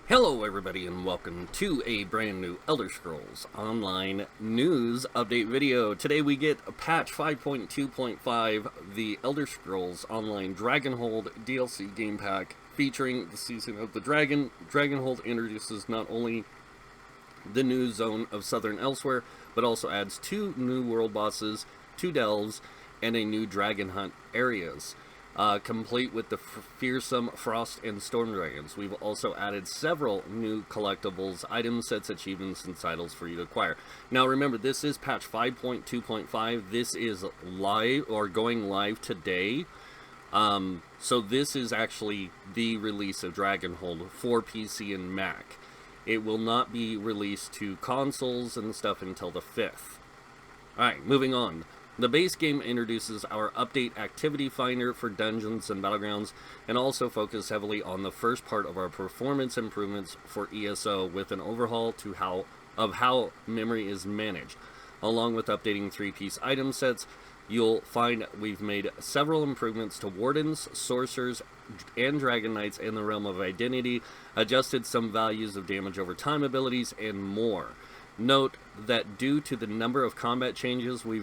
Hello everybody and welcome to a brand new Elder Scrolls Online news update video. Today we get patch 5.2.5, the Elder Scrolls Online Dragonhold DLC game pack featuring the Season of the Dragon. Dragonhold introduces not only the new zone of Southern Elsewhere, but also adds 2 new world bosses, 2 delves, and a new dragon hunt areas. Complete with the fearsome Frost and Storm Dragons. We've also added several new collectibles, item sets, achievements, and titles for you to acquire. Now remember, this is patch 5.2.5. This is live, or going live today. So this is actually the release of Dragonhold for PC and Mac. It will not be released to consoles and stuff until the 5th. Alright, moving on. The base game introduces our update activity finder for dungeons and battlegrounds, and also focus heavily on the first part of our performance improvements for ESO with an overhaul of how memory is managed. Along with updating 3-piece item sets, you'll find we've made several improvements to Wardens, Sorcerers, and Dragon Knights in the realm of identity, adjusted some values of damage over time abilities, and more. Note that due to the number of combat changes, we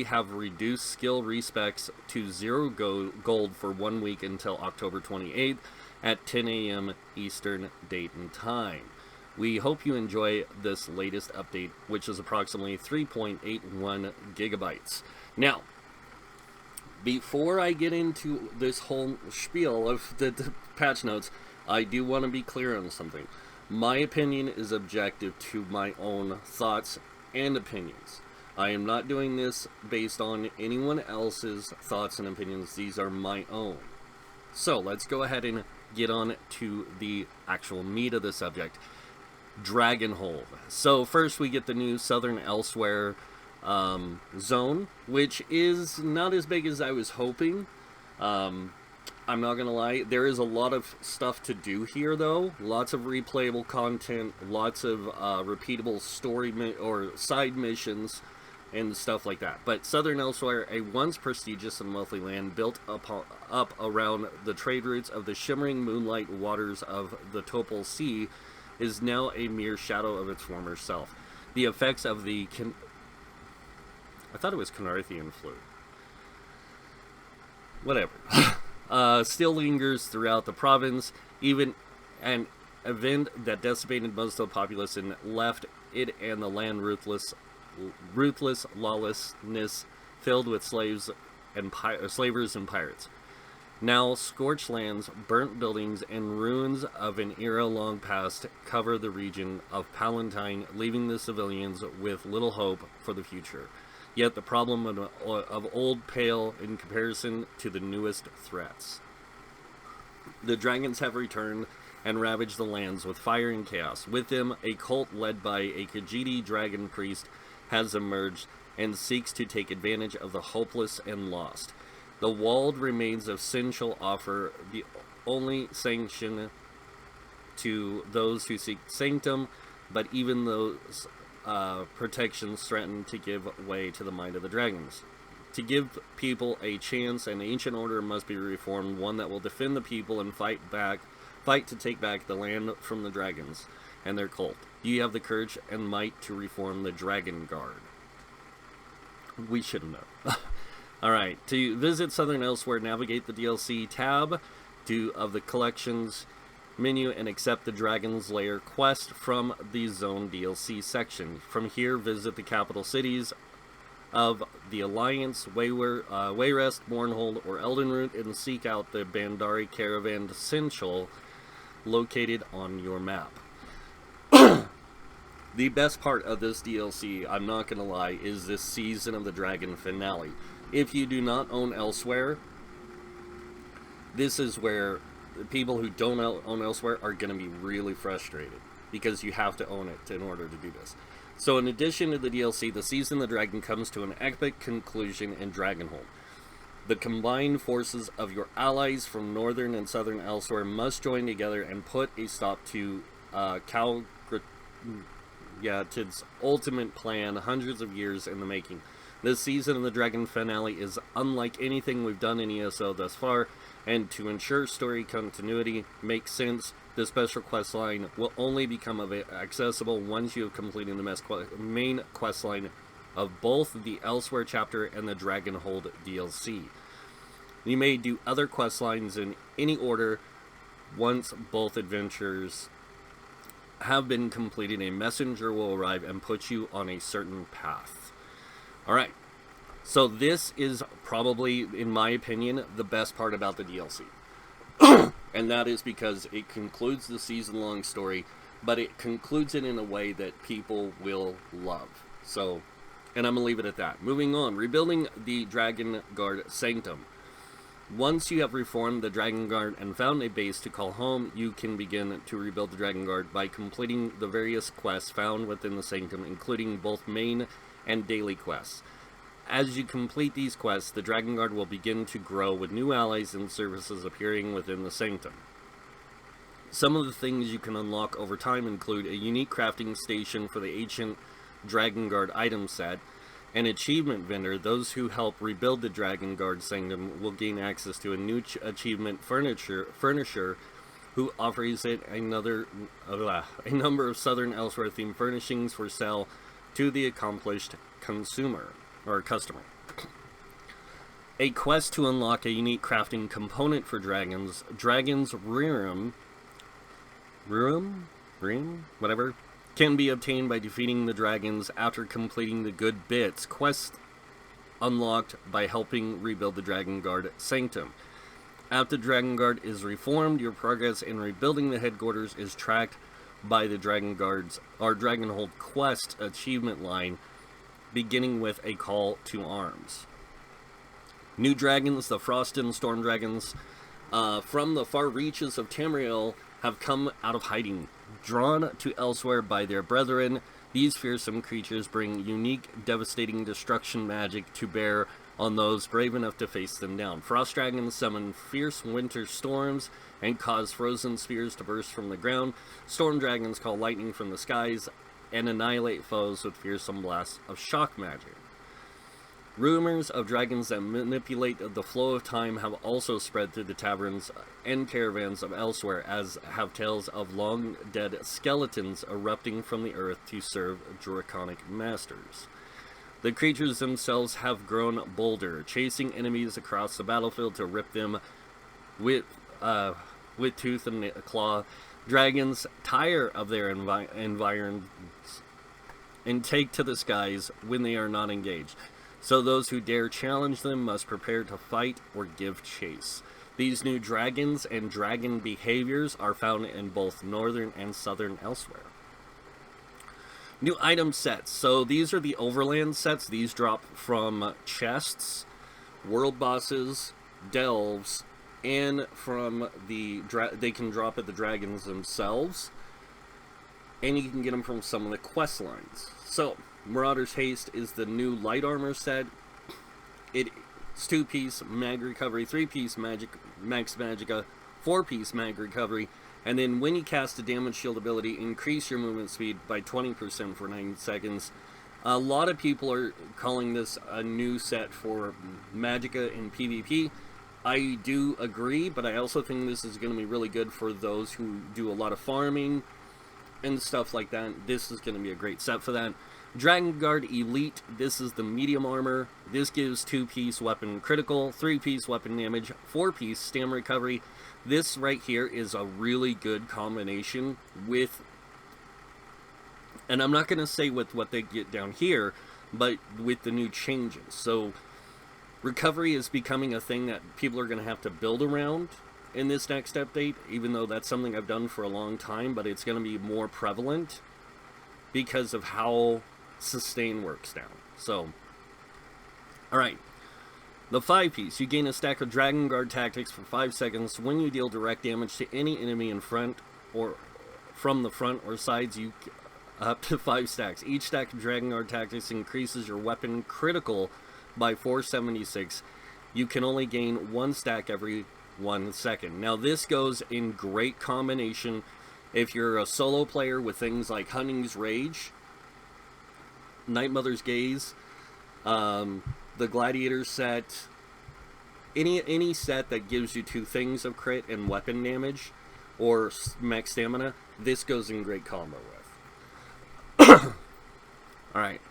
have reduced skill respecs to 0 gold for 1 week until October 28th at 10 a.m. Eastern date and time. We hope you enjoy this latest update, which is approximately 3.81 gigabytes. Now, before I get into this whole spiel of the patch notes, I do want to be clear on something. My opinion is objective to my own thoughts and opinions. I am not doing this based on anyone else's thoughts and opinions. These are my own. So let's go ahead and get on to the actual meat of the subject. Dragonhold. So first we get the new Southern Elsewhere zone, which is not as big as I was hoping. I'm not gonna lie, there is a lot of stuff to do here though. Lots of replayable content, lots of repeatable story or side missions and stuff like that. But Southern Elsewhere, a once prestigious and wealthy land built up around the trade routes of the shimmering moonlight waters of the Toefl Sea, is now a mere shadow of its former self. The effects of the I thought it was Canarthian flu. Whatever. Still lingers throughout the province, even an event that decimated most of the populace and left it and the land ruthless lawlessness, filled with slaves and slavers and pirates. Now scorched lands, burnt buildings, and ruins of an era long past cover the region of Palatine, leaving the civilians with little hope for the future. Yet the problem of old pale in comparison to the newest threats. The dragons have returned and ravaged the lands with fire and chaos. With them, a cult led by a Khajiit dragon priest has emerged and seeks to take advantage of the hopeless and lost. The walled remains of Sin shall offer the only sanction to those who seek Sanctum, but even those protections threaten to give way to the might of the dragons. To give people a chance, an ancient order must be reformed, one that will defend the people and fight to take back the land from the dragons and their cult. You have the courage and might to reform the Dragon Guard. We should have known. Alright, to visit Southern Elsewhere, navigate the DLC tab of the collections menu and accept the Dragon's Lair quest from the Zone DLC section. From here, visit the capital cities of the Alliance, Wayrest, Mournhold, or Eldenroot, and seek out the Bandari Caravan Essential located on your map. The best part of this DLC, I'm not gonna lie, is this Season of the Dragon finale. If you do not own Elsewhere, this is where the people who don't own Elsewhere are going to be really frustrated, because you have to own it in order to do this. So in addition to the DLC, the Season of the Dragon comes to an epic conclusion in Dragonhold. The combined forces of your allies from Northern and Southern Elsewhere must join together and put a stop to Tid's ultimate plan, hundreds of years in the making. This Season of the Dragon finale is unlike anything we've done in ESO thus far, and to ensure story continuity makes sense, the special quest line will only become accessible once you have completed the main quest line of both the Elsewhere chapter and the Dragonhold DLC. You may do other quest lines in any order. Once both adventures have been completed, a messenger will arrive and put you on a certain path. Alright, so this is probably, in my opinion, the best part about the DLC. And that is because it concludes the season-long story, but it concludes it in a way that people will love. So, and I'm going to leave it at that. Moving on, rebuilding the Dragon Guard Sanctum. Once you have reformed the Dragon Guard and found a base to call home, you can begin to rebuild the Dragon Guard by completing the various quests found within the Sanctum, including both main and daily quests. As you complete these quests, the Dragon Guard will begin to grow with new allies and services appearing within the Sanctum. Some of the things you can unlock over time include a unique crafting station for the Ancient Dragon Guard item set, an achievement vendor. Those who help rebuild the Dragon Guard Sanctum will gain access to a new achievement furnisher who offers it a number of Southern Elsewhere themed furnishings for sale to the accomplished consumer or customer. A quest to unlock a unique crafting component for Dragon's Rerum, whatever, can be obtained by defeating the dragons after completing the Good Bits quest unlocked by helping rebuild the Dragon Guard Sanctum. After the Dragon Guard is reformed, your progress in rebuilding the headquarters is tracked by the Dragon Guard's or Dragonhold quest achievement line, beginning with a call to arms. New dragons, the Frost and Storm dragons, from the far reaches of Tamriel, have come out of hiding. Drawn to Elsewhere by their brethren, these fearsome creatures bring unique, devastating destruction magic to bear on those brave enough to face them down. Frost dragons summon fierce winter storms and cause frozen spheres to burst from the ground. Storm dragons call lightning from the skies and annihilate foes with fearsome blasts of shock magic. Rumors of dragons that manipulate the flow of time have also spread through the taverns and caravans of Elsewhere, as have tales of long-dead skeletons erupting from the earth to serve draconic masters. The creatures themselves have grown bolder, chasing enemies across the battlefield to rip them with tooth and claw. Dragons tire of their environs and take to the skies when they are not engaged. So those who dare challenge them must prepare to fight or give chase. These new dragons and dragon behaviors are found in both northern and southern Elsewhere. New item sets. So these are the overland sets. These drop from chests, world bosses, delves, and from the they can drop at the dragons themselves, and you can get them from some of the quest lines. So Marauder's Haste is the new light armor set. It's 2-piece mag recovery, 3-piece max magicka, 4-piece mag recovery, and then when you cast a damage shield ability, increase your movement speed by 20% for 9 seconds. A lot of people are calling this a new set for magicka in PvP. I do agree, but I also think this is going to be really good for those who do a lot of farming and stuff like that. This is going to be a great set for that. Dragon Guard Elite, this is the medium armor. This gives 2-piece weapon critical, 3-piece weapon damage, 4-piece stam recovery. This right here is a really good combination with, and I'm not going to say with what they get down here, but with the new changes. So recovery is becoming a thing that people are going to have to build around in this next update, even though that's something I've done for a long time, but it's going to be more prevalent because of how sustain works now. So, alright. The 5-piece. You gain a stack of Dragon Guard tactics for 5 seconds when you deal direct damage to any enemy in front or from the front or sides. You up to 5 stacks. Each stack of Dragon Guard tactics increases your weapon critical by 476. You can only gain 1 stack every 1 second. Now this goes in great combination if you're a solo player with things like Hunting's Rage, Night Mother's Gaze, the Gladiator set, any set that gives you 2 things of crit and weapon damage or max stamina, this goes in great combo with. Alright.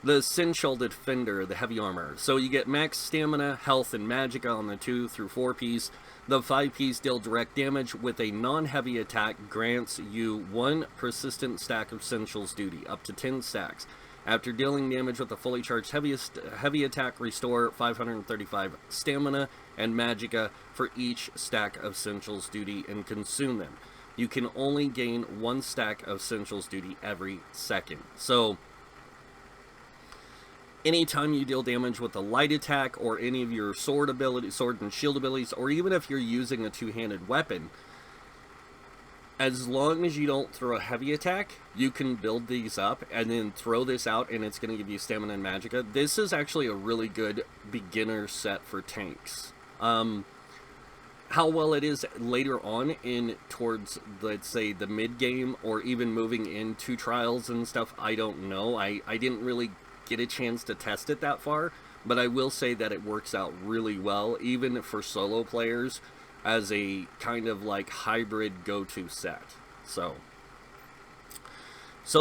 The Sensual Defender, the heavy armor. So you get max stamina, health, and magicka on the 2 through 4 piece. The 5 piece deal direct damage with a non-heavy attack, grants you 1 persistent stack of Sensual's duty, up to 10 stacks. After dealing damage with a fully charged heavy attack, restore 535 stamina and magicka for each stack of Sensual's duty and consume them. You can only gain 1 stack of Sensual's duty every second. So anytime you deal damage with a light attack or any of your sword and shield abilities, or even if you're using a two-handed weapon, as long as you don't throw a heavy attack, you can build these up and then throw this out, and it's going to give you stamina and magicka. This is actually a really good beginner set for tanks. How well it is later on in towards, let's say, the mid-game, or even moving into trials and stuff, I don't know. I didn't really get a chance to test it that far, but I will say that it works out really well, even for solo players, as a kind of like hybrid go-to set. So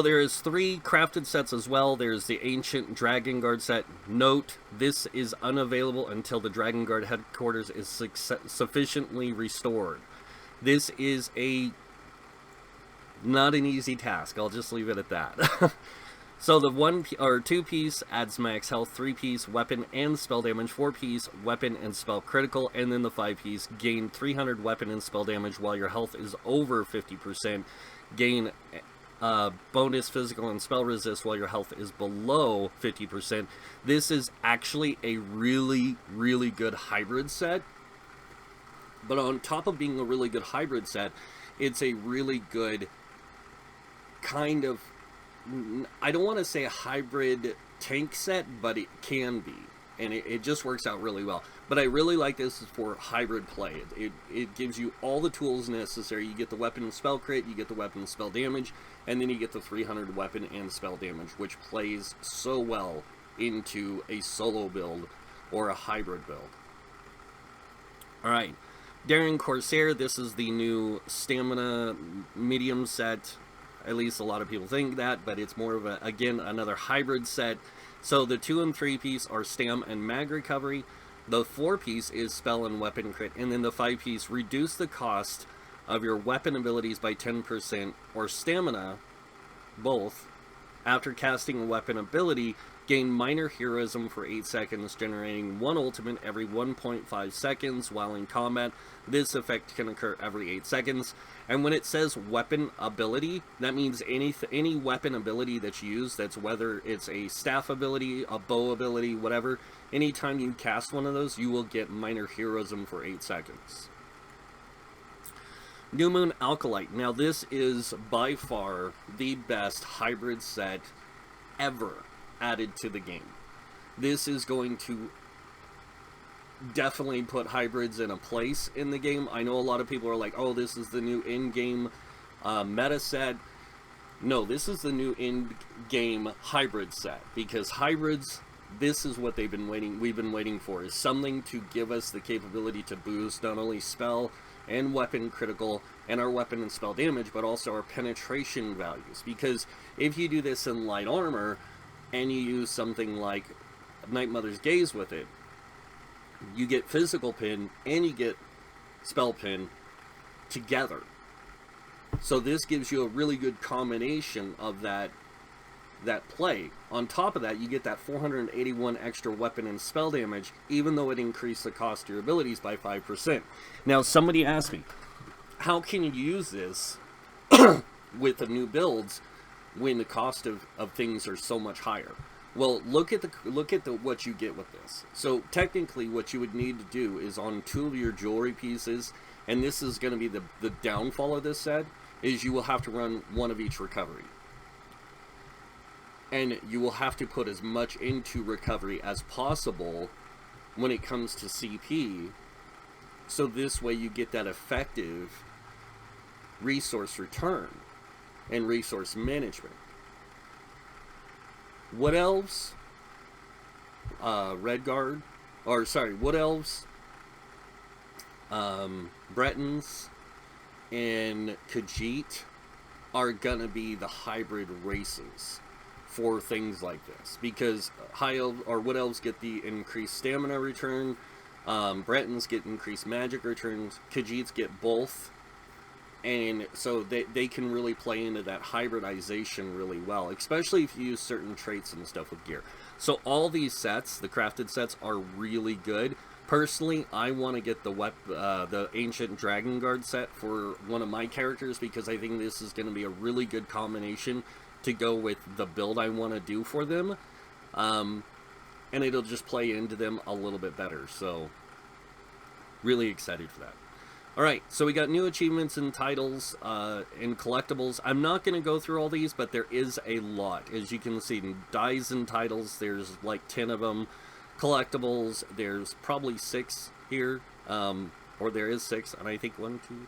there is 3 crafted sets as well. There's the Ancient Dragon Guard set. Note, this is unavailable until the Dragon Guard headquarters is sufficiently restored. This is not an easy task. I'll just leave it at that. So the 1 or 2 piece adds max health, 3 piece weapon and spell damage, 4 piece weapon and spell critical, and then the 5 piece gain 300 weapon and spell damage while your health is over 50%, gain bonus physical and spell resist while your health is below 50%. This is actually a really, really good hybrid set. But on top of being a really good hybrid set, it's a really good kind of, I don't want to say a hybrid tank set, but it can be. And it just works out really well. But I really like this for hybrid play. It gives you all the tools necessary. You get the weapon and spell crit, you get the weapon and spell damage, and then you get the 300 weapon and spell damage, which plays so well into a solo build or a hybrid build. Alright, Daring Corsair, this is the new stamina medium set. At least a lot of people think that, but it's more of a, again, another hybrid set. So the 2 and 3 piece are stam and mag recovery. The 4 piece is spell and weapon crit, and then the 5 piece reduce the cost of your weapon abilities by 10% or stamina, both. After casting a weapon ability, gain minor heroism for 8 seconds, generating 1 ultimate every 1.5 seconds while in combat. This effect can occur every 8 seconds. And when it says weapon ability, that means any weapon ability that's used, that's whether it's a staff ability, a bow ability, whatever, anytime you cast one of those, you will get minor heroism for 8 seconds. New Moon Alkalite. Now this is by far the best hybrid set ever added to the game. This is going to definitely put hybrids in a place in the game. I know a lot of people are like, oh, this is the new in-game meta set. No, this is the new in-game hybrid set, because hybrids, this is what we've been waiting for, is something to give us the capability to boost not only spell and weapon critical and our weapon and spell damage, but also our penetration values. Because if you do this in light armor and you use something like Night Mother's Gaze with it, you get physical pin and you get spell pin together. So this gives you a really good combination of that play. On top of that, you get that 481 extra weapon and spell damage, even though it increased the cost of your abilities by 5%. Now, somebody asked me, how can you use this with the new builds when the cost of things are so much higher? Well, look at what you get with this. So technically what you would need to do is on 2 of your jewelry pieces, and this is going to be the downfall of this set, is you will have to run 1 of each recovery. And you will have to put as much into recovery as possible when it comes to CP, so this way you get that effective resource return and resource management. Wood Elves, Wood Elves, Bretons, and Khajiit are gonna be the hybrid races for things like this, because high elf or wood elves get the increased stamina return, Bretons get increased magic returns, Khajiits get both, and so they can really play into that hybridization really well, especially if you use certain traits and stuff with gear. So all these sets, the crafted sets, are really good. Personally, I want to get the Ancient Dragon Guard set for one of my characters, because I think this is going to be a really good combination to go with the build I want to do for them. And it'll just play into them a little bit better. So, really excited for that. Alright, so we got new achievements and titles and collectibles. I'm not going to go through all these, but there is a lot. As you can see, dies and titles, there's like 10 of them. Collectibles, there's probably 6 here. Or there is 6, and I think 1, 2,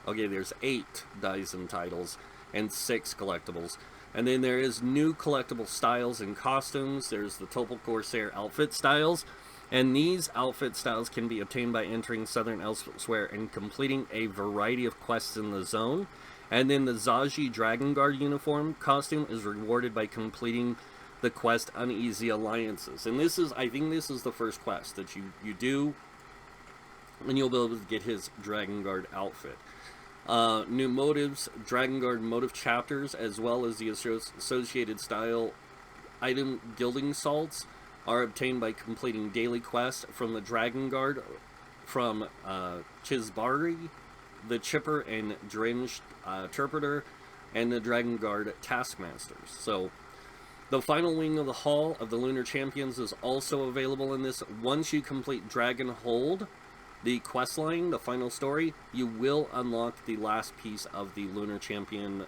3. Okay, there's 8 dies and titles, and 6 collectibles. And then there is new collectible styles and costumes. There's the Toefl Corsair outfit styles. And these outfit styles can be obtained by entering Southern Elsewhere and completing a variety of quests in the zone. And then the Zaji Dragon Guard uniform costume is rewarded by completing the quest Uneasy Alliances. And this is, I think this is the first quest that you do, and you'll be able to get his Dragon Guard outfit. New motives, Dragon Guard motive chapters, as well as the associated style item gilding salts, are obtained by completing daily quests from the Dragon Guard, from Chisbari, the Chipper and Drenched Interpreter, and the Dragon Guard Taskmasters. So, the final wing of the Hall of the Lunar Champions is also available in this. Once you complete Dragonhold, the questline, the final story, you will unlock the last piece of the Lunar Champion,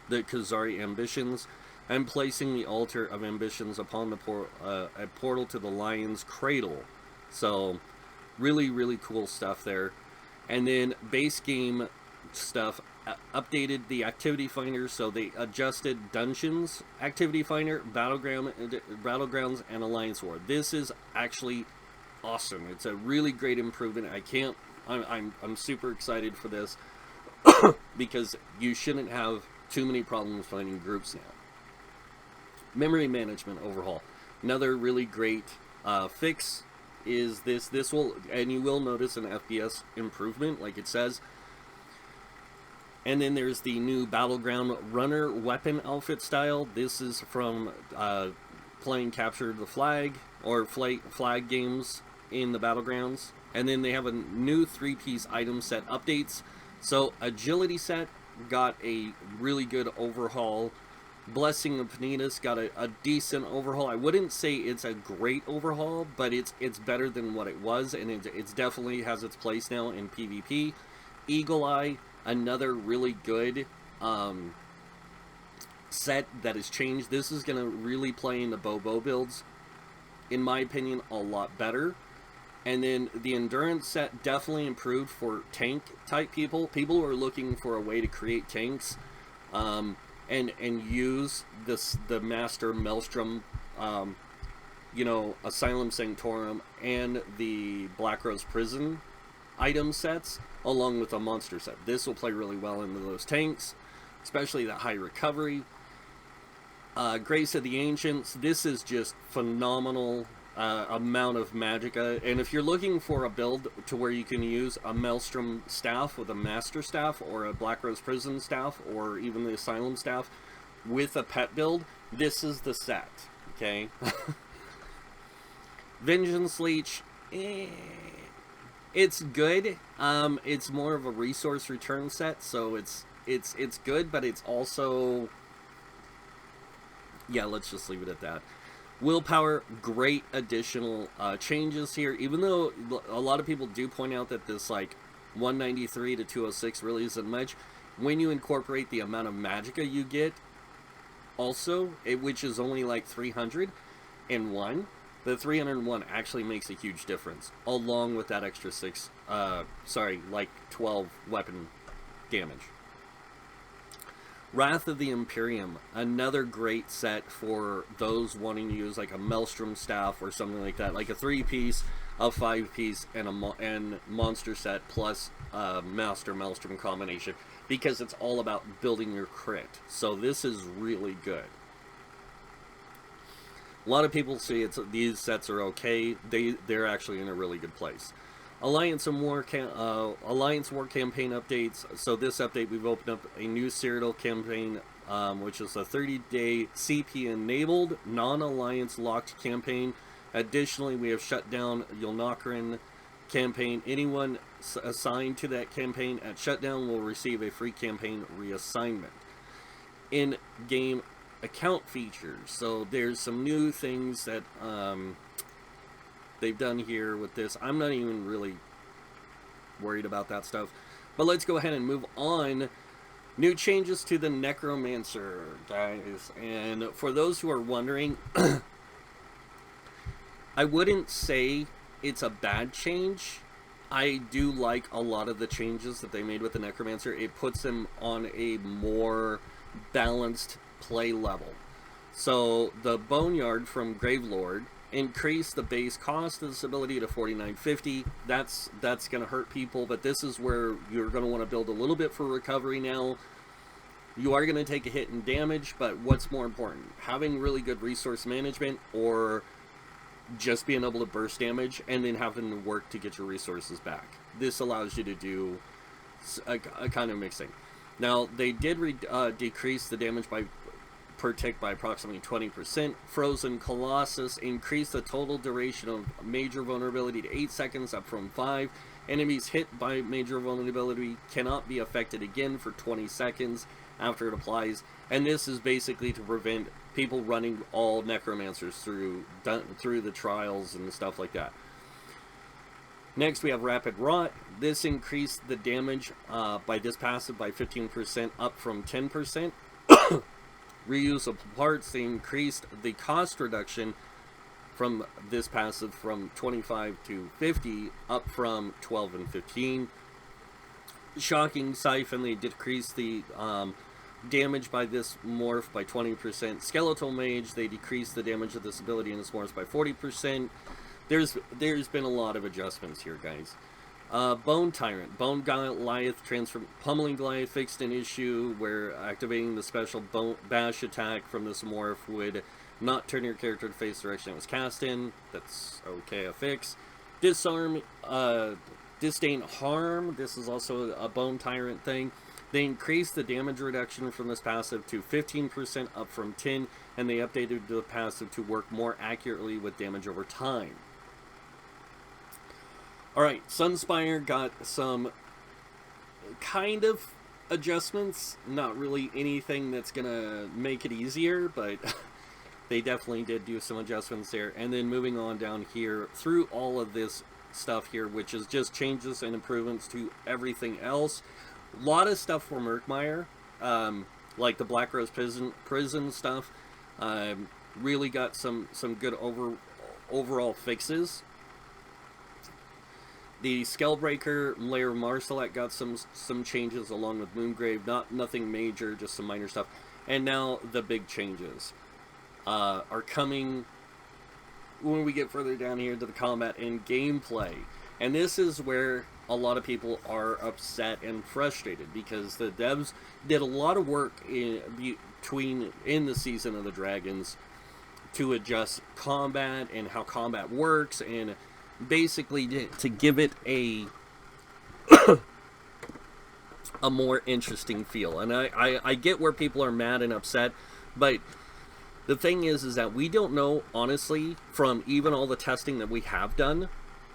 the Khazari Ambitions, and placing the Altar of Ambitions upon the a portal to the Lion's Cradle. So, really, really cool stuff there. And then, base game stuff, updated the Activity Finder, so they adjusted Dungeons, Activity Finder, Battlegrounds, and Alliance War. This is actually awesome. It's a really great improvement. I'm super excited for this, because you shouldn't have too many problems finding groups now. Memory management overhaul. Another really great fix is this will, and you will notice an FPS improvement, like it says. And then there's the new Battleground Runner weapon outfit style. This is from playing Capture the Flag, or flag games in the Battlegrounds. And then they have a new 3-piece item set updates. So, Agility set got a really good overhaul. Blessing of Panitas got a decent overhaul. I wouldn't say it's a great overhaul, but it's better than what it was, and it's definitely has its place now in PvP. Eagle Eye, another really good set that has changed. This is going to really play in the bow builds, in my opinion, a lot better. And then the Endurance set definitely improved for tank type people who are looking for a way to create tanks. And use the Master Maelstrom, Asylum Sanctorum, and the Black Rose Prison item sets, along with a monster set. This will play really well into those tanks, especially the high recovery. Grace of the Ancients, this is just phenomenal amount of magicka, and if you're looking for a build to where you can use a Maelstrom staff with a Master Staff, or a Black Rose Prison staff, or even the Asylum staff with a pet build, this is the set, okay? Vengeance Leech, it's good. It's more of a resource return set, so it's good, but it's also, yeah, let's just leave it at that. Willpower, great additional changes here, even though a lot of people do point out that this, like, 193 to 206 really isn't much. When you incorporate the amount of magicka you get, also, which is only like 301, the 301 actually makes a huge difference, along with that extra 12 weapon damage. Wrath of the Imperium, another great set for those wanting to use like a Maelstrom staff or something like that, like a 3-piece a 5-piece and monster set plus Master Maelstrom combination, because it's all about building your crit. So this is really good. A lot of people say these sets are okay. They're actually in a really good place. Alliance War campaign updates. So this update, we've opened up a new Cyrodiil campaign, which is a 30-day CP enabled non-alliance locked campaign. Additionally, we have shut down Yulnakaran campaign. Anyone assigned to that campaign at shutdown will receive a free campaign reassignment. In-game account features. So there's some new things that they've done here with this. I'm not even really worried about that stuff. But let's go ahead and move on. New changes to the Necromancer, guys. And for those who are wondering, I wouldn't say it's a bad change. I do like a lot of the changes that they made with the Necromancer. It puts him on a more balanced play level. So the Boneyard from Gravelord increased the base cost of this ability to $49.50. That's going to hurt people, but this is where you're going to want to build a little bit for recovery now. You are going to take a hit in damage, but what's more important? Having really good resource management, or just being able to burst damage and then having to work to get your resources back. This allows you to do a kind of mixing. Now, they did decrease the damage per tick by approximately 20%. Frozen Colossus increased the total duration of major vulnerability to 8 seconds, up from 5. Enemies hit by major vulnerability cannot be affected again for 20 seconds after it applies. And this is basically to prevent people running all Necromancers through the trials and stuff like that. Next, we have Rapid Rot. This increased the damage by this passive by 15%, up from 10%. Reusable parts, they increased the cost reduction from this passive from 25 to 50, up from 12 and 15. Shocking Siphon, they decreased the damage by this morph by 20%. Skeletal Mage, they decreased the damage of this ability in this morph by 40%. There's been a lot of adjustments here, guys. Bone Tyrant. Bone Goliath Pummeling Goliath fixed an issue where activating the special bash attack from this morph would not turn your character to face direction it was cast in. That's okay, a fix. Disarm, Disdain Harm. This is also a Bone Tyrant thing. They increased the damage reduction from this passive to 15%, up from 10%, and they updated the passive to work more accurately with damage over time. Alright, Sunspire got some kind of adjustments. Not really anything that's going to make it easier, but they definitely did do some adjustments there. And then moving on down here, through all of this stuff here, which is just changes and improvements to everything else. A lot of stuff for Murkmire, like the Black Rose prison stuff, really got some good overall fixes. The Skellbreaker Lair of Marsalek got some changes along with Moongrave. Nothing major, just some minor stuff. And now the big changes are coming when we get further down here to the combat and gameplay. And this is where a lot of people are upset and frustrated, because the devs did a lot of work in the Season of the Dragons to adjust combat and how combat works, and basically to give it a more interesting feel. And I get where people are mad and upset, but the thing is that we don't know, honestly, from even all the testing that we have done,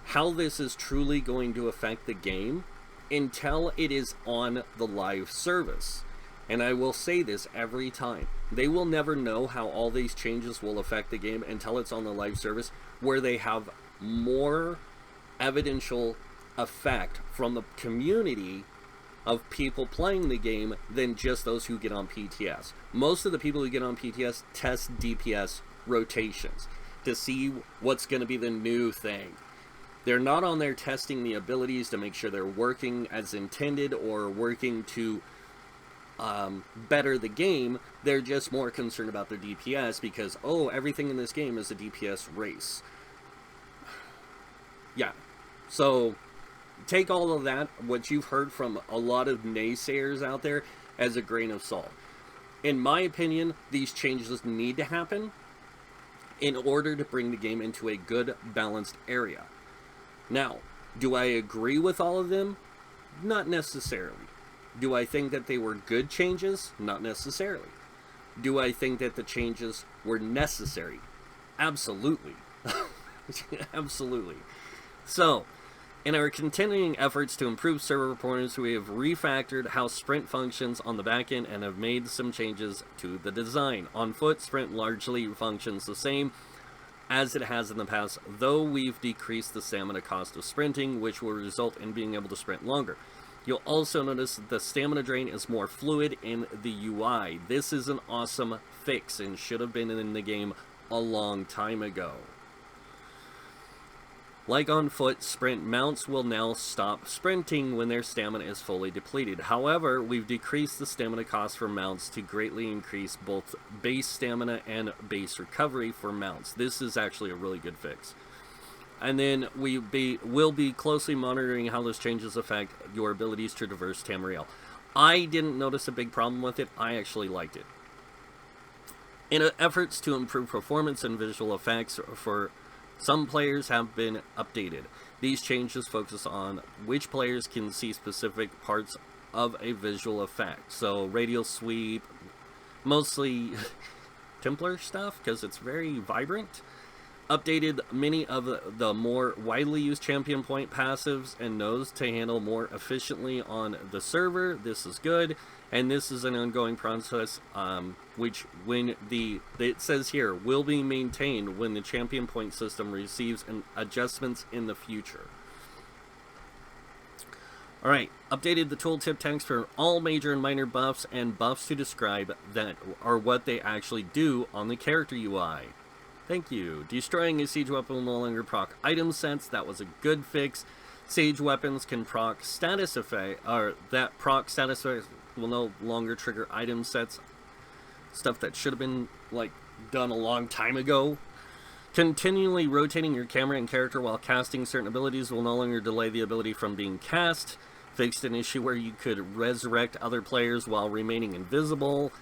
how this is truly going to affect the game until it is on the live service. And I will say this every time. They will never know how all these changes will affect the game until it's on the live service, where they have more evidential effect from the community of people playing the game than just those who get on PTS. Most of the people who get on PTS test DPS rotations to see what's going to be the new thing. They're not on there testing the abilities to make sure they're working as intended or working to better the game. They're just more concerned about their DPS because, oh, everything in this game is a DPS race. Yeah. So take all of that, what you've heard from a lot of naysayers out there, as a grain of salt. In my opinion, these changes need to happen in order to bring the game into a good, balanced area. Now, do I agree with all of them? Not necessarily. Do I think that they were good changes? Not necessarily. Do I think that the changes were necessary? Absolutely. Absolutely. So, in our continuing efforts to improve server performance, we have refactored how sprint functions on the back end and have made some changes to the design. On foot, sprint largely functions the same as it has in the past, though we've decreased the stamina cost of sprinting, which will result in being able to sprint longer. You'll also notice the stamina drain is more fluid in the UI. This is an awesome fix and should have been in the game a long time ago. Like on foot, sprint mounts will now stop sprinting when their stamina is fully depleted. However, we've decreased the stamina cost for mounts to greatly increase both base stamina and base recovery for mounts. This is actually a really good fix. And then we'll be closely monitoring how those changes affect your abilities to traverse Tamriel. I didn't notice a big problem with it. I actually liked it. In efforts to improve performance and visual effects for some players have been updated. These changes focus on which players can see specific parts of a visual effect. So radial sweep, mostly Templar stuff because it's very vibrant. Updated many of the more widely used champion point passives and nodes to handle more efficiently on the server. This is good, and this is an ongoing process, which it says here, will be maintained when the champion point system receives adjustments in the future. Alright, updated the tooltip text for all major and minor buffs and buffs to describe that are what they actually do on the character UI. Thank you. Destroying a siege weapon will no longer proc item sets. That was a good fix. Siege weapons can proc status effect, or that proc status effect will no longer trigger item sets. Stuff that should have been done a long time ago. Continually rotating your camera and character while casting certain abilities will no longer delay the ability from being cast. Fixed an issue where you could resurrect other players while remaining invisible.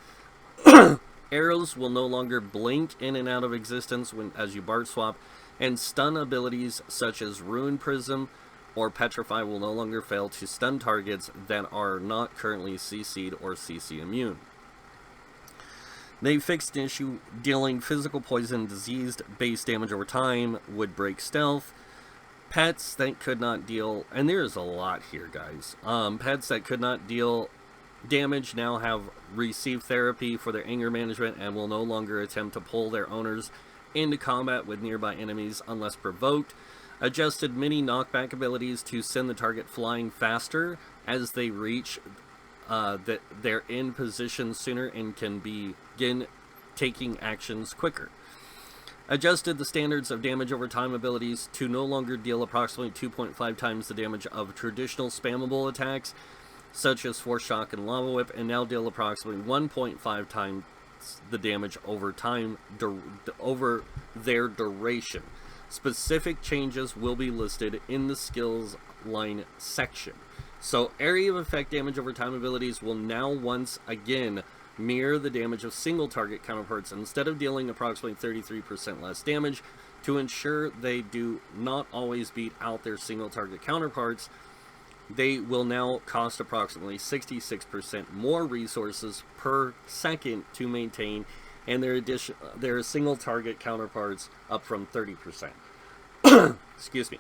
Arrows will no longer blink in and out of existence as you Bart swap, and stun abilities such as Ruin Prism or Petrify will no longer fail to stun targets that are not currently CC'd or CC immune. They fixed an issue dealing physical poison diseased base damage over time would break stealth. Pets that could not deal, and there's a lot here, guys. Pets that could not deal damage now have received therapy for their anger management and will no longer attempt to pull their owners into combat with nearby enemies unless provoked. Adjusted many knockback abilities to send the target flying faster as they reach that they're in position sooner and can begin taking actions quicker. Adjusted the standards of damage over time abilities to no longer deal approximately 2.5 times the damage of traditional spammable attacks such as Force Shock and Lava Whip, and now deal approximately 1.5 times the damage over time over their duration. Specific changes will be listed in the skills line section. So area of effect damage over time abilities will now once again mirror the damage of single target counterparts instead of dealing approximately 33% less damage. To ensure they do not always beat out their single target counterparts, they will now cost approximately 66% more resources per second to maintain, and their single target counterparts up from 30%. Excuse me.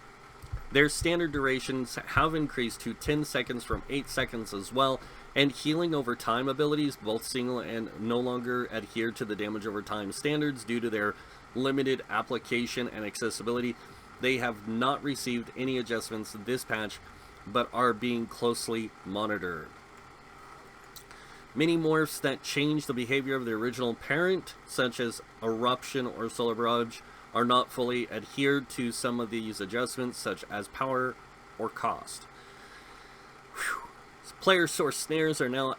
Their standard durations have increased to 10 seconds from 8 seconds as well, and healing over time abilities, both single and no longer adhere to the damage over time standards due to their limited application and accessibility. They have not received any adjustments in this patch, but are being closely monitored. Many morphs that change the behavior of the original parent, such as Eruption or Solar Barrage, are not fully adhered to some of these adjustments, such as power or cost. Whew. Player source snares are now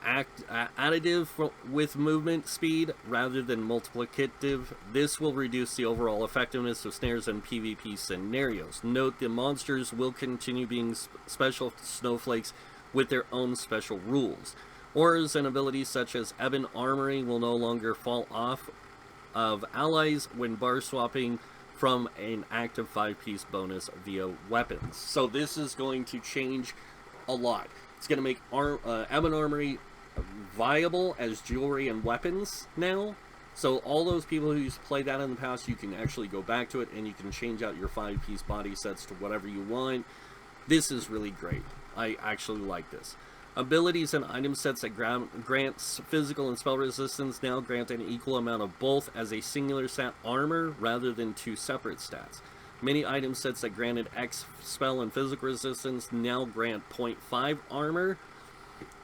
additive with movement speed rather than multiplicative. This will reduce the overall effectiveness of snares in PvP scenarios. Note the monsters will continue being special snowflakes with their own special rules. Auras and abilities such as Ebon Armory will no longer fall off of allies when bar swapping from an active 5-piece bonus via weapons. So this is going to change a lot. It's going to make Ebon Armory viable as jewelry and weapons now. So all those people who used to play that in the past, you can actually go back to it and you can change out your 5-piece body sets to whatever you want. This is really great. I actually like this. Abilities and item sets that grants physical and spell resistance now grant an equal amount of both as a singular stat armor rather than 2 separate stats. Many item sets that granted X spell and physical resistance now grant 0.5 armor.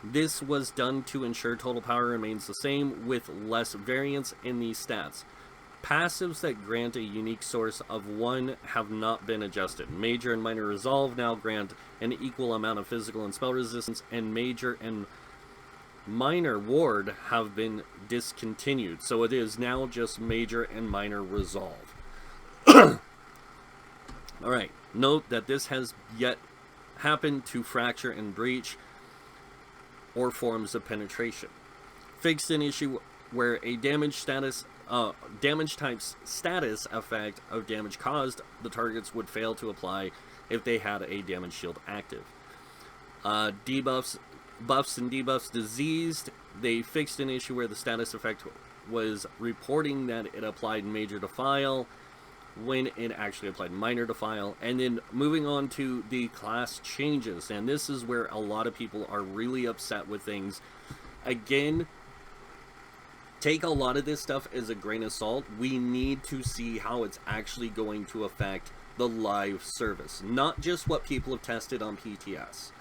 This was done to ensure total power remains the same with less variance in these stats. Passives that grant a unique source of 1 have not been adjusted. Major and minor resolve now grant an equal amount of physical and spell resistance, and major and minor ward have been discontinued. So it is now just major and minor resolve. Alright, note that this has yet happened to fracture and breach or forms of penetration. Fixed an issue where a damage type's status effect of damage caused, the targets would fail to apply if they had a damage shield active. Buffs and debuffs diseased. They fixed an issue where the status effect was reporting that it applied major defile when it actually applied minor defile. And then moving on to the class changes, and this is where a lot of people are really upset with things. Again, take a lot of this stuff as a grain of salt. We need to see how it's actually going to affect the live service, not just what people have tested on PTS,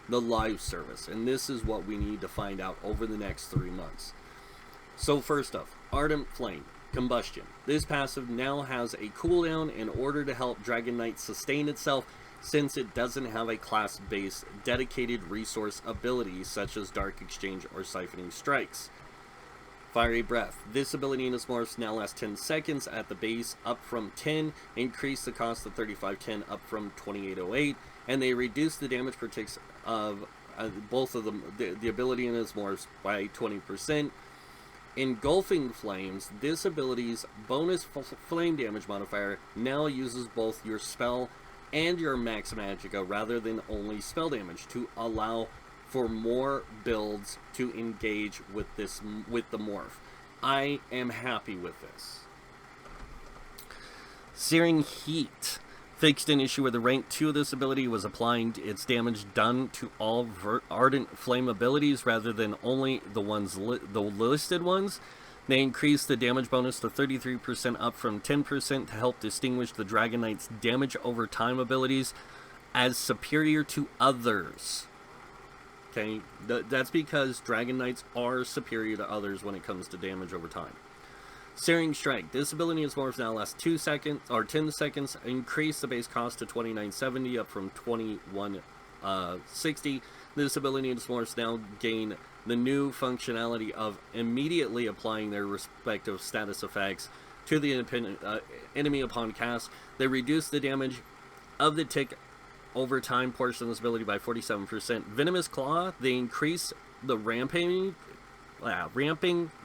the live service. And this is what we need to find out over the next 3 months. So first off, Ardent Flame, Combustion. This passive now has a cooldown in order to help Dragon Knight sustain itself, since it doesn't have a class-based dedicated resource ability such as Dark Exchange or Siphoning Strikes. Fiery Breath. This ability in its morphs now lasts 10 seconds at the base, up from 10, increase the cost of 3510 up from 2808, and they reduce the damage per ticks of both of them, the ability in its morphs by 20%. Engulfing Flames. This ability's bonus flame damage modifier now uses both your spell and your max magicka rather than only spell damage to allow for more builds to engage with the morph. I am happy with this. Searing Heat. Fixed an issue where the rank 2 of this ability was applying its damage done to all Ardent Flame abilities rather than only the listed ones. They increased the damage bonus to 33% up from 10% to help distinguish the Dragon Knight's damage over time abilities as superior to others. Okay, that's because Dragon Knights are superior to others when it comes to damage over time. Searing Strike. This ability is morphs now lasts 2 seconds or 10 seconds. Increase the base cost to 2970 up from 2160. This ability is morphs now gain the new functionality of immediately applying their respective status effects to the enemy upon cast. They reduce the damage of the tick over time portion of this ability by 47%. Venomous Claw. They increase the ramping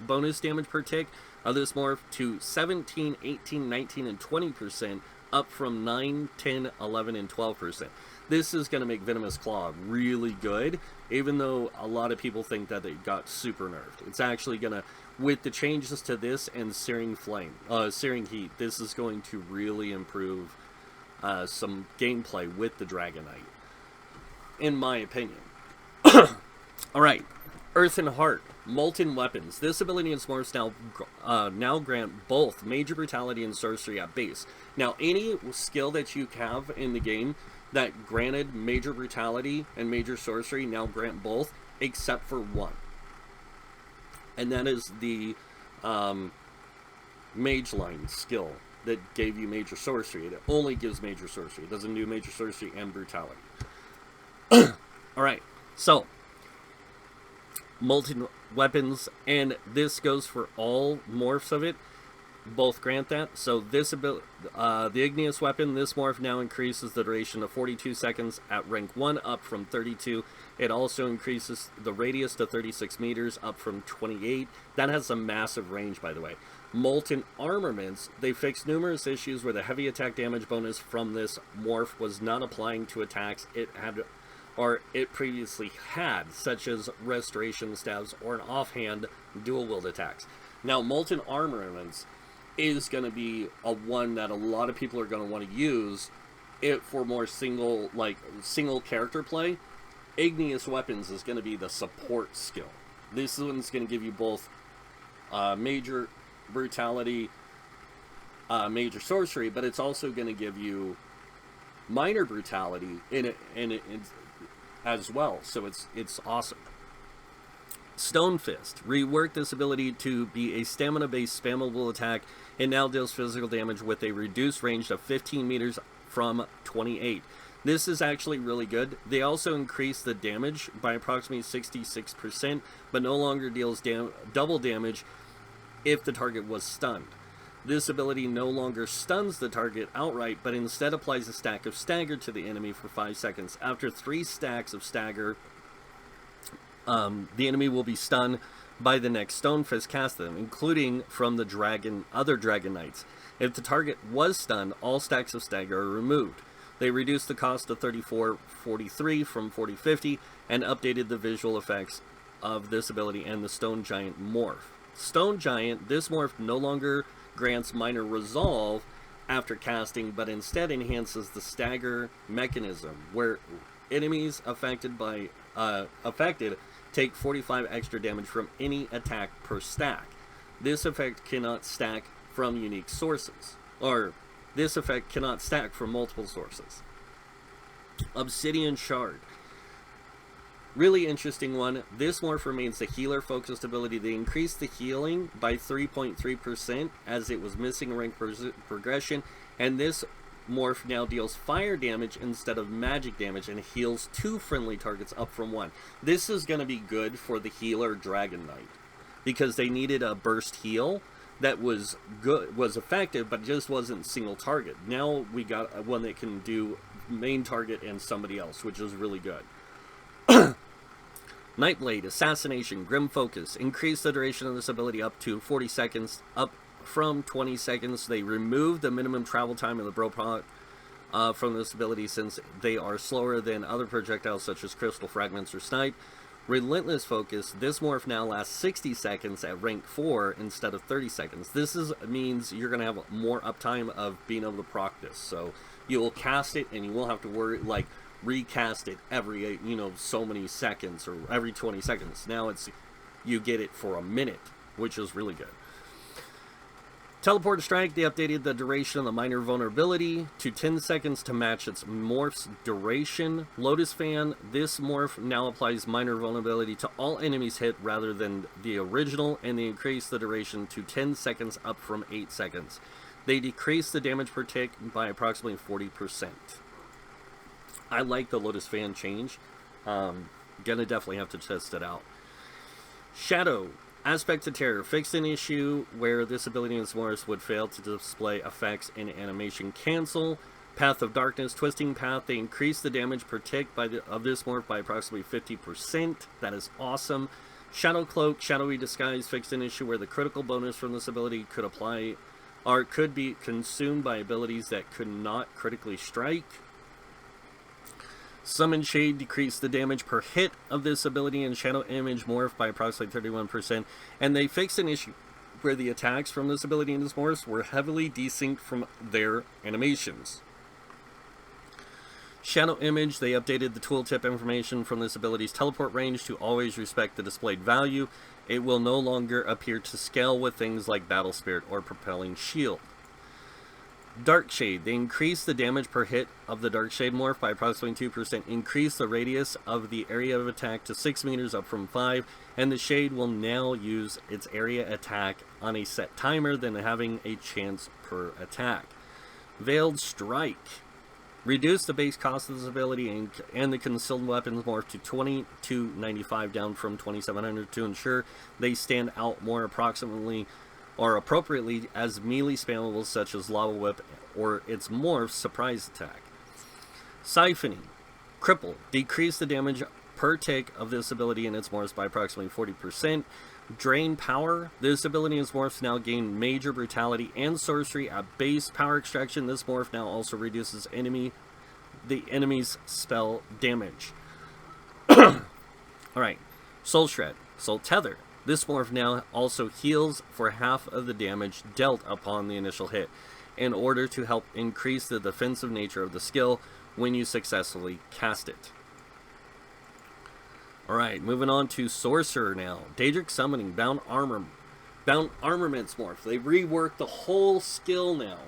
bonus damage per tick of this morph to 17, 18, 19, and 20%, up from 9, 10, 11, and 12%. This is going to make Venomous Claw really good, even though a lot of people think that it got super nerfed. It's actually going to, with the changes to this and Searing Heat, this is going to really improve some gameplay with the Dragon Knight, in my opinion. Alright, Earth and Heart. Molten Weapons. This ability in Morphs now grant both Major Brutality and Sorcery at base. Now, any skill that you have in the game that granted Major Brutality and Major Sorcery now grant both, except for one. And that is the Mage Line skill that gave you Major Sorcery. It only gives Major Sorcery. It doesn't do Major Sorcery and Brutality. Alright, so Molten weapons, and this goes for all morphs of it. Both grant that. So this ability, the igneous weapon, this morph now increases the duration to 42 seconds at rank 1, up from 32. It also increases the radius to 36 meters, up from 28. That has a massive range, by the way. Molten armaments, they fixed numerous issues where the heavy attack damage bonus from this morph was not applying to attacks it previously had, such as restoration stabs or an offhand dual-wield attacks. Now, Molten armaments is going to be one that a lot of people are going to want to use it for more single character play. Igneous weapons is going to be the support skill. This one's going to give you both major brutality, major sorcery, but it's also going to give you minor brutality in it as well. So it's awesome. Stone Fist. Reworked this ability to be a stamina-based spammable attack. It now deals physical damage with a reduced range of 15 meters from 28. This is actually really good. They also increased the damage by approximately 66%, but no longer deals double damage if the target was stunned. This ability no longer stuns the target outright, but instead applies a stack of stagger to the enemy for 5 seconds. After 3 stacks of stagger, the enemy will be stunned by the next Stone Fist cast them, including from the other Dragon Knights. If the target was stunned, all stacks of stagger are removed. They reduced the cost to 34.43 from 40.50 and updated the visual effects of this ability and the Stone Giant morph. Stone Giant, this morph no longer grants minor resolve after casting, but instead enhances the stagger mechanism, where enemies affected take 45 extra damage from any attack per stack. This effect cannot stack from unique sources, or this effect cannot stack from multiple sources. Obsidian Shard. Really interesting one. This morph remains the healer focused ability. They increased the healing by 3.3% as it was missing rank progression, and this morph now deals fire damage instead of magic damage and heals 2 friendly targets up from 1. This is going to be good for the healer Dragon Knight because they needed a burst heal that was effective, but just wasn't single target. Now we got one that can do main target and somebody else, which is really good. Nightblade, Assassination, Grim Focus. Increase the duration of this ability up to 40 seconds, up from 20 seconds. They removed the minimum travel time of the Bropot from this ability since they are slower than other projectiles such as Crystal Fragments or Snipe. Relentless Focus. This morph now lasts 60 seconds at rank 4 instead of 30 seconds. This means you're going to have more uptime of being able to proc this. So you will cast it and you won't have to worry, recast it every so many seconds or every 20 seconds. Now you get it for a minute, which is really good. Teleport Strike, they updated the duration of the minor vulnerability to 10 seconds to match its morph's duration. Lotus Fan, this morph now applies minor vulnerability to all enemies hit rather than the original, and they increased the duration to 10 seconds up from 8 seconds. They decreased the damage per tick by approximately 40%. I like the Lotus Fan change. Gonna definitely have to test it out. Shadow, Aspect of Terror, fixed an issue where this ability in Morphs would fail to display effects in animation cancel. Path of Darkness, Twisting Path, they increased the damage per tick of this morph by approximately 50%. That is awesome. Shadow Cloak, Shadowy Disguise, fixed an issue where the critical bonus from this ability could be consumed by abilities that could not critically strike. Summon Shade decreased the damage per hit of this ability in Shadow Image Morph by approximately 31%, and they fixed an issue where the attacks from this ability in this morph were heavily desynced from their animations. Shadow Image, they updated the tooltip information from this ability's teleport range to always respect the displayed value. It will no longer appear to scale with things like Battle Spirit or Propelling Shield. Dark Shade, they increased the damage per hit of the Dark Shade morph by approximately 2%, increased the radius of the area of attack to 6 meters up from 5, and the Shade will now use its area attack on a set timer than having a chance per attack. Veiled Strike, Reduce the base cost of this ability and the concealed weapons morph to 2295 down from 2700 to ensure they stand out more appropriately as melee spammables such as Lava Whip or its morph's surprise attack. Siphoning. Cripple. Decrease the damage per tick of this ability and its morphs by approximately 40%. Drain Power. This ability and its morphs now gain major brutality and sorcery at base power extraction. This morph now also reduces the enemy's spell damage. Alright. Soul Shred. Soul Tether. This morph now also heals for half of the damage dealt upon the initial hit in order to help increase the defensive nature of the skill when you successfully cast it. Alright, moving on to Sorcerer now. Daedric Summoning, Bound Armaments morph. They reworked the whole skill now.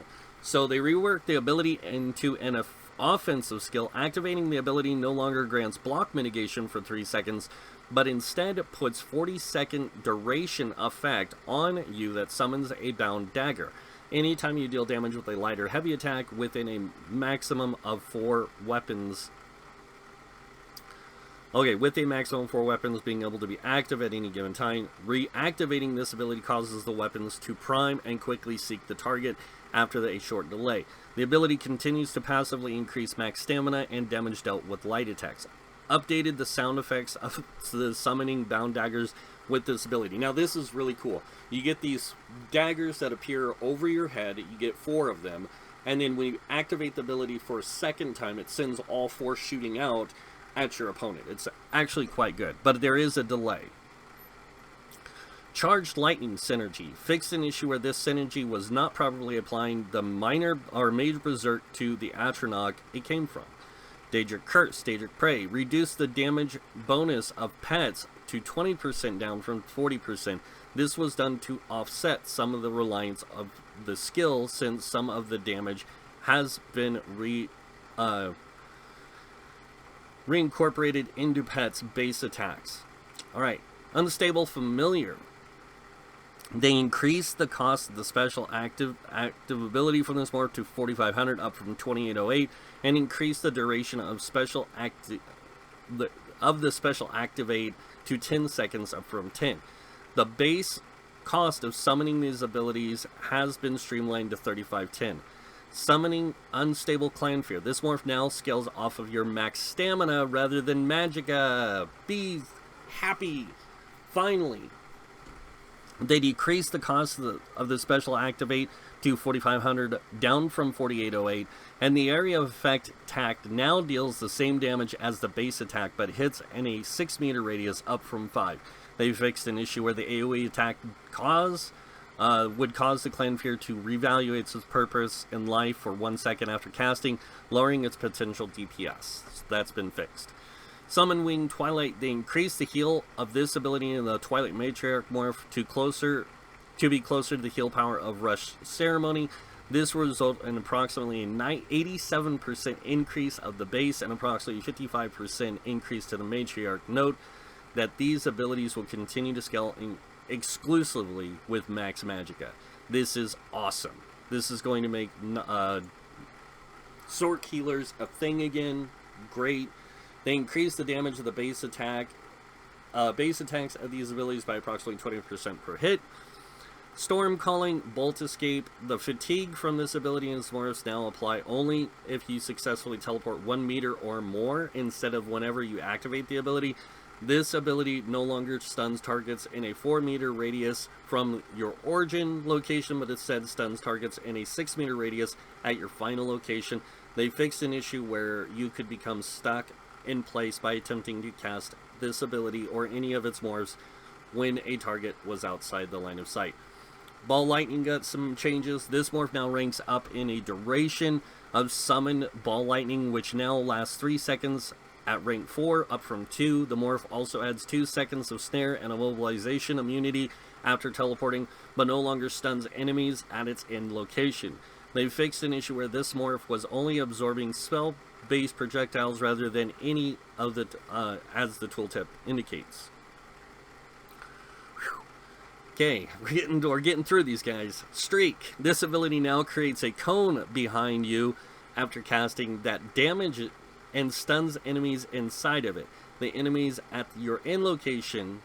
So they reworked the ability into an offensive skill. Activating the ability no longer grants block mitigation for 3 seconds, but instead puts 40-second duration effect on you that summons a bound dagger. Anytime you deal damage with a light or heavy attack within a maximum of 4 weapons. Okay, with a maximum of 4 weapons being able to be active at any given time, reactivating this ability causes the weapons to prime and quickly seek the target after a short delay. The ability continues to passively increase max stamina and damage dealt with light attacks. Updated the sound effects of the summoning bound daggers with this ability. Now this is really cool. You get these daggers that appear over your head, you get 4 of them, and then when you activate the ability for a second time, it sends all 4 shooting out at your opponent. It's actually quite good, but there is a delay. Charged Lightning Synergy. Fixed an issue where this synergy was not properly applying the minor or major berserk to the Atronach it came from. Daedric Curse, Daedric Prey. Reduce the damage bonus of pets to 20% down from 40%. This was done to offset some of the reliance of the skill since some of the damage has been reincorporated into pets' base attacks. Alright, Unstable Familiar. They increased the cost of the special active ability from this morph to 4,500 up from 2,808 and increased the duration of the special activate to 10 seconds up from 10. The base cost of summoning these abilities has been streamlined to 3510. Summoning Unstable Clan Fear. This morph now scales off of your max stamina rather than magicka. Be happy. Finally. They decreased the cost of the special activate to 4,500 down from 4,808, and the area of effect attack now deals the same damage as the base attack but hits in a 6 meter radius up from 5. They fixed an issue where the AoE attack would cause the Clan Fear to reevaluate its purpose in life for 1 second after casting, lowering its potential DPS. So that's been fixed. Summon Wing Twilight. They increased the heal of this ability in the Twilight Matriarch morph to be closer to the heal power of Rush Ceremony. This will result in approximately an 87% increase of the base and approximately 55% increase to the Matriarch. Note that these abilities will continue to scale exclusively with Max Magicka. This is awesome. This is going to make Sork Healers a thing again. Great. They increase the damage of the base attack. Base attacks of these abilities by approximately 20% per hit. Storm Calling, Bolt Escape. The fatigue from this ability and morphs now apply only if you successfully teleport 1 meter or more instead of whenever you activate the ability. This ability no longer stuns targets in a 4 meter radius from your origin location, but instead stuns targets in a 6 meter radius at your final location. They fixed an issue where you could become stuck in place by attempting to cast this ability or any of its morphs when a target was outside the line of sight. Ball Lightning got some changes. This morph now ranks up in a duration of Summon Ball Lightning, which now lasts 3 seconds at rank 4, up from 2. The morph also adds 2 seconds of Snare and Immobilization immunity after teleporting, but no longer stuns enemies at its end location. They fixed an issue where this morph was only absorbing spell-based projectiles rather than any of the, as the tooltip indicates. Okay, we're getting through these guys. Streak. This ability now creates a cone behind you after casting that damage and stuns enemies inside of it. The enemies at your end location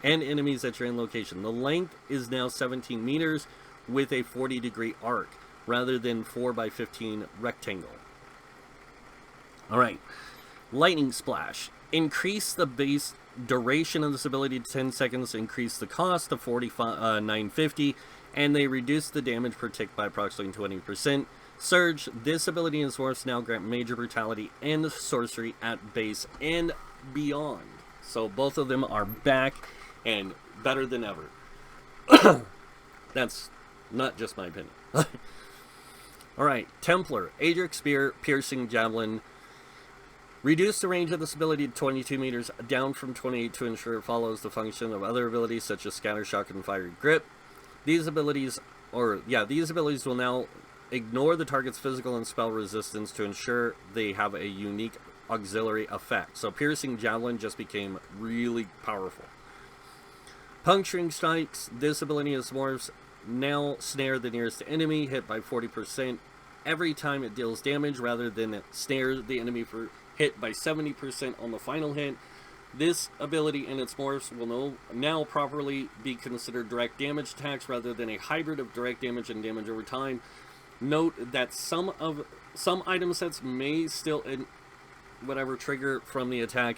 and enemies at your end location. The length is now 17 meters with a 40-degree arc rather than 4x15 rectangle. Alright, Lightning Splash. Increase the base duration of this ability to 10 seconds, increase the cost to 950, and they reduce the damage per tick by approximately 20%. Surge. This ability and Morphs now grant major brutality and sorcery at base and beyond. So both of them are back and better than ever. That's not just my opinion. Alright, Templar. Adric Spear, Piercing Javelin. Reduce the range of this ability to 22 meters, down from 28 to ensure it follows the function of other abilities such as Scatter Shock and Fiery Grip. These abilities will now ignore the target's physical and spell resistance to ensure they have a unique auxiliary effect. So Piercing Javelin just became really powerful. Puncturing Strikes. This ability is Morphs now snare the nearest enemy, hit by 40% every time it deals damage, rather than snare the enemy for hit by 70% on the final hit. This ability and its morphs will now properly be considered direct damage attacks rather than a hybrid of direct damage and damage over time. Note that some item sets may still trigger from the attack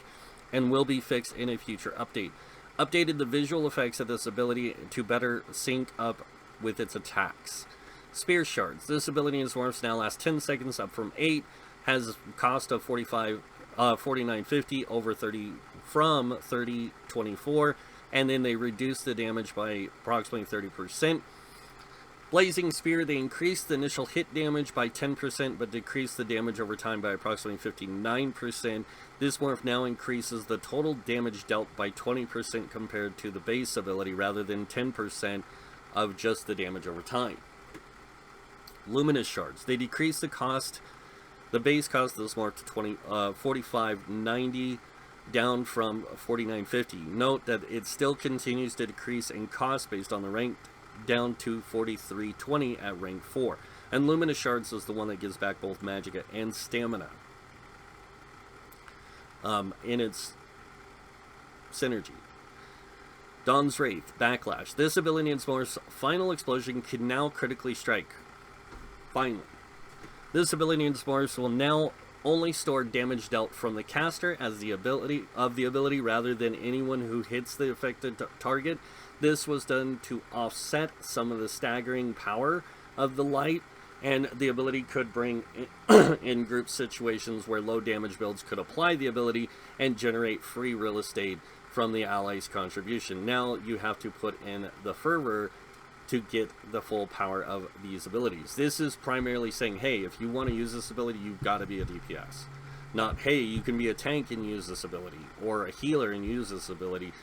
and will be fixed in a future update. Updated the visual effects of this ability to better sync up with its attacks. Spear Shards. This ability in Morphs now lasts 10 seconds, up from 8. Has a cost of 49.50 over 30 from 30.24, and then they reduce the damage by approximately 30%. Blazing Spear. They increase the initial hit damage by 10%, but decrease the damage over time by approximately 59%. This morph now increases the total damage dealt by 20% compared to the base ability, rather than 10% of just the damage over time. Luminous Shards. They decrease the base cost of this morph to 45.90, down from 49.50. Note that it still continues to decrease in cost based on the rank, down to 43.20 at rank 4. And Luminous Shards is the one that gives back both Magicka and Stamina in its synergy. Dawn's Wraith. Backlash. This ability in Morph's final explosion can now critically strike. Finally. This ability in Morphs will now only store damage dealt from the caster as the ability rather than anyone who hits the affected target. This was done to offset some of the staggering power of the light, and the ability could bring in group situations where low damage builds could apply the ability and generate free real estate from the allies' contribution. Now you have to put in the fervor to get the full power of these abilities. This is primarily saying, hey, if you want to use this ability, you've got to be a DPS. Not, hey, you can be a tank and use this ability, or a healer and use this ability,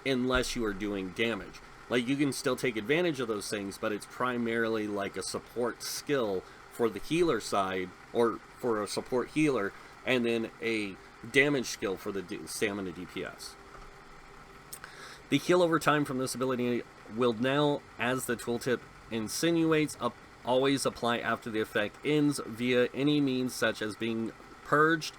unless you are doing damage. Like, you can still take advantage of those things, but it's primarily like a support skill for the healer side, or for a support healer, and then a damage skill for the stamina DPS. The heal over time from this ability will now, as the tooltip insinuates, always apply after the effect ends via any means such as being purged,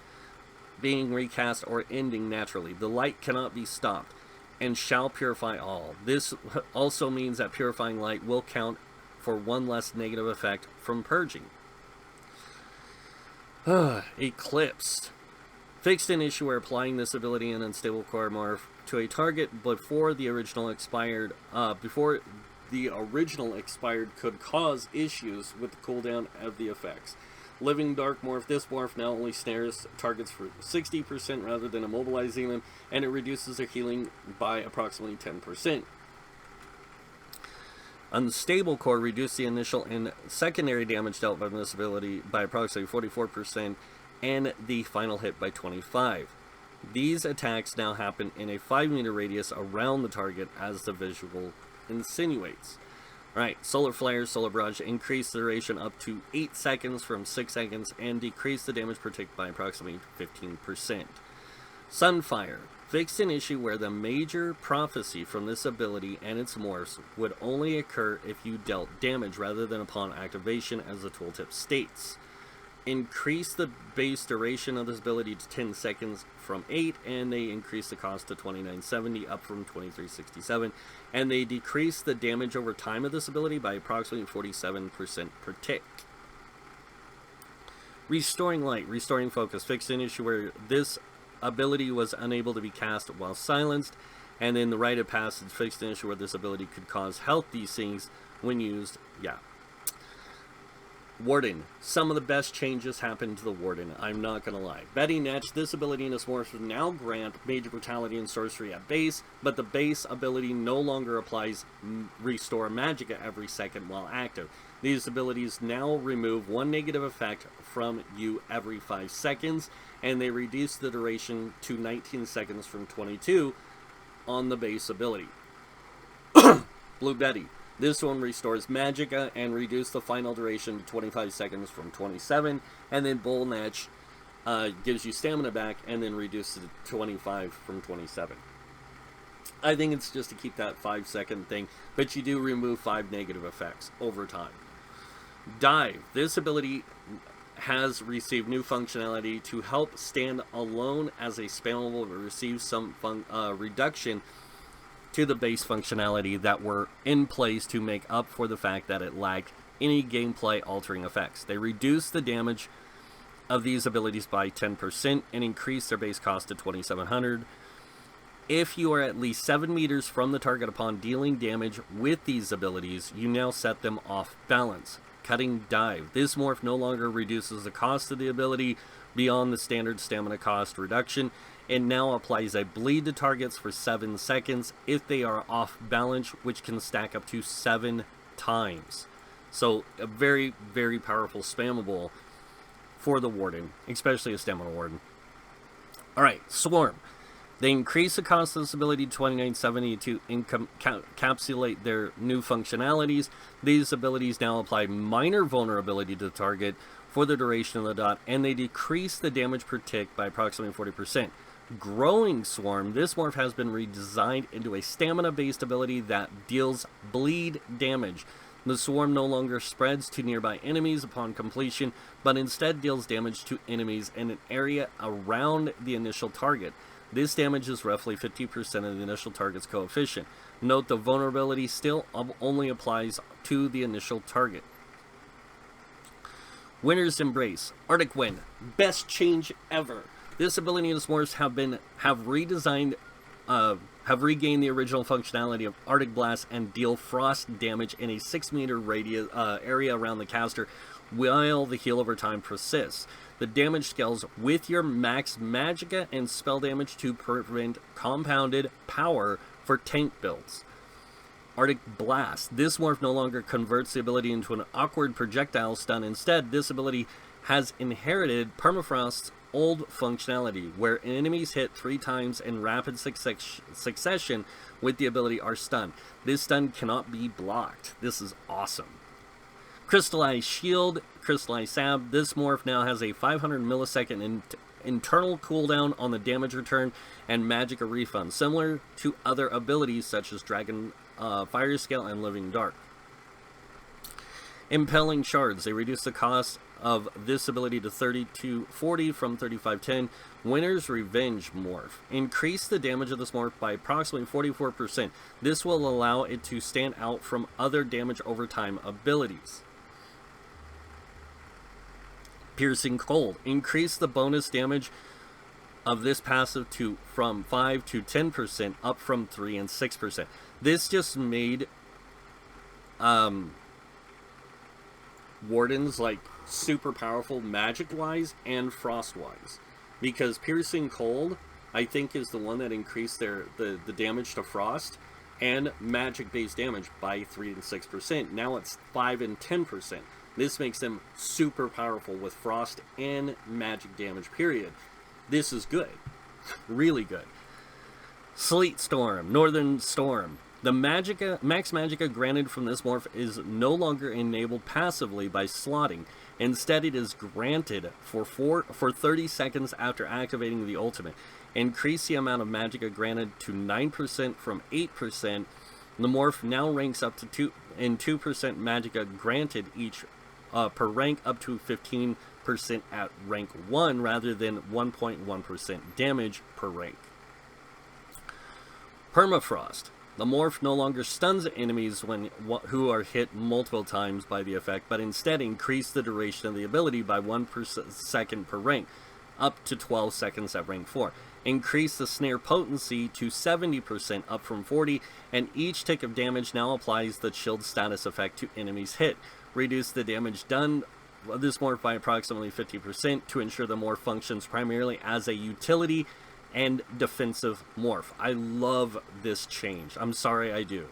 being recast, or ending naturally. The light cannot be stopped and shall purify all. This also means that purifying light will count for one less negative effect from purging. Eclipsed. Fixed an issue where applying this ability in Unstable Core Morph to a target before the original expired could cause issues with the cooldown of the effects. Living Dark Morph. This morph now only snares targets for 60% rather than immobilizing them, and it reduces their healing by approximately 10%. Unstable Core reduced the initial and secondary damage dealt by this ability by approximately 44%, and the final hit by 25%. These attacks now happen in a 5-meter radius around the target, as the visual insinuates. Alright, Solar Flare, Solar Barrage, increase the duration up to 8 seconds from 6 seconds, and decrease the damage per tick by approximately 15%. Sunfire. Fixed an issue where the major prophecy from this ability and its morphs would only occur if you dealt damage rather than upon activation, as the tooltip states. increase the base duration of this ability to 10 seconds from 8, and they increase the cost to $29.70 up from $23.67, and they decrease the damage over time of this ability by approximately 47% per tick. Restoring Light, Restoring Focus, fixed an issue where this ability was unable to be cast while silenced, and then the Rite of Passage fixed an issue where this ability could cause health desyncs when used. Yeah. Warden. Some of the best changes happened to the Warden, I'm not gonna lie. Betting Etch, this ability in its morph will now grant Major Brutality and Sorcery at base, but the base ability no longer applies Restore Magicka every second while active. These abilities now remove one negative effect from you every 5 seconds, and they reduce the duration to 19 seconds from 22 on the base ability. Blue Betty. This one restores Magicka and reduces the final duration to 25 seconds from 27. And then Bull Netch gives you stamina back and then reduces it to 25 from 27. I think it's just to keep that 5-second thing, but you do remove 5 negative effects over time. Dive. This ability has received new functionality to help stand alone as a spammable, but receive some reduction to the base functionality that were in place to make up for the fact that it lacked any gameplay altering effects. They reduce the damage of these abilities by 10% and increase their base cost to $2,700. If you are at least 7 meters from the target upon dealing damage with these abilities, you now set them off balance. Cutting Dive. This morph no longer reduces the cost of the ability beyond the standard stamina cost reduction. It now applies a bleed to targets for 7 seconds if they are off balance, which can stack up to 7 times. So a very, very powerful spammable for the Warden, especially a Stamina Warden. Alright, Swarm. They increase the cost of this ability to $29.70 to encapsulate their new functionalities. These abilities now apply minor vulnerability to the target for the duration of the dot, and they decrease the damage per tick by approximately 40%. Growing Swarm. This morph has been redesigned into a stamina-based ability that deals bleed damage. The Swarm no longer spreads to nearby enemies upon completion, but instead deals damage to enemies in an area around the initial target. This damage is roughly 50% of the initial target's coefficient. Note the vulnerability still only applies to the initial target. Winter's Embrace. Arctic Wind. Best change ever. This ability and its morphs have regained the original functionality of Arctic Blast and deal frost damage in a 6-meter radius area around the caster while the heal over time persists. The damage scales with your max Magicka and spell damage to prevent compounded power for tank builds. Arctic Blast. This morph no longer converts the ability into an awkward projectile stun. Instead, this ability has inherited Permafrost's old functionality, where enemies hit 3 times in rapid succession with the ability are stunned. This stun cannot be blocked. This is awesome. Crystallized Shield, Crystallized Sab. This morph now has a 500 millisecond internal cooldown on the damage return and Magicka refund, similar to other abilities such as Dragon Fire Scale and Living Dark. Impelling Shards. They reduce the cost of this ability to 3240 from 3510. Winter's Revenge morph. Increase the damage of this morph by approximately 44%. This will allow it to stand out from other damage over time abilities. Piercing Cold. Increase the bonus damage of this passive from 5 to 10%, up from 3 and 6%. This just made Wardens like super powerful magic wise and frost wise, because Piercing Cold I think is the one that increased the damage to frost and magic based damage by 3 and 6%. Now it's 5 and 10%. This makes them super powerful with frost and magic damage, period. This is good. Really good. Sleet Storm, Northern Storm. The max Magicka granted from this morph is no longer enabled passively by slotting. Instead, it is granted for 30 seconds after activating the ultimate. Increase the amount of Magicka granted to 9% from 8%. The morph now ranks up to 2% Magicka granted each per rank, up to 15 at rank 1 rather than 1.1% damage per rank. Permafrost. The morph no longer stuns enemies who are hit multiple times by the effect, but instead increase the duration of the ability by 1 second per rank, up to 12 seconds at rank 4. Increase the snare potency to 70%, up from 40, and each tick of damage now applies the chilled status effect to enemies hit. Reduce the damage done this morph by approximately 50% to ensure the morph functions primarily as a utility and defensive morph. I love this change. I'm sorry, I do.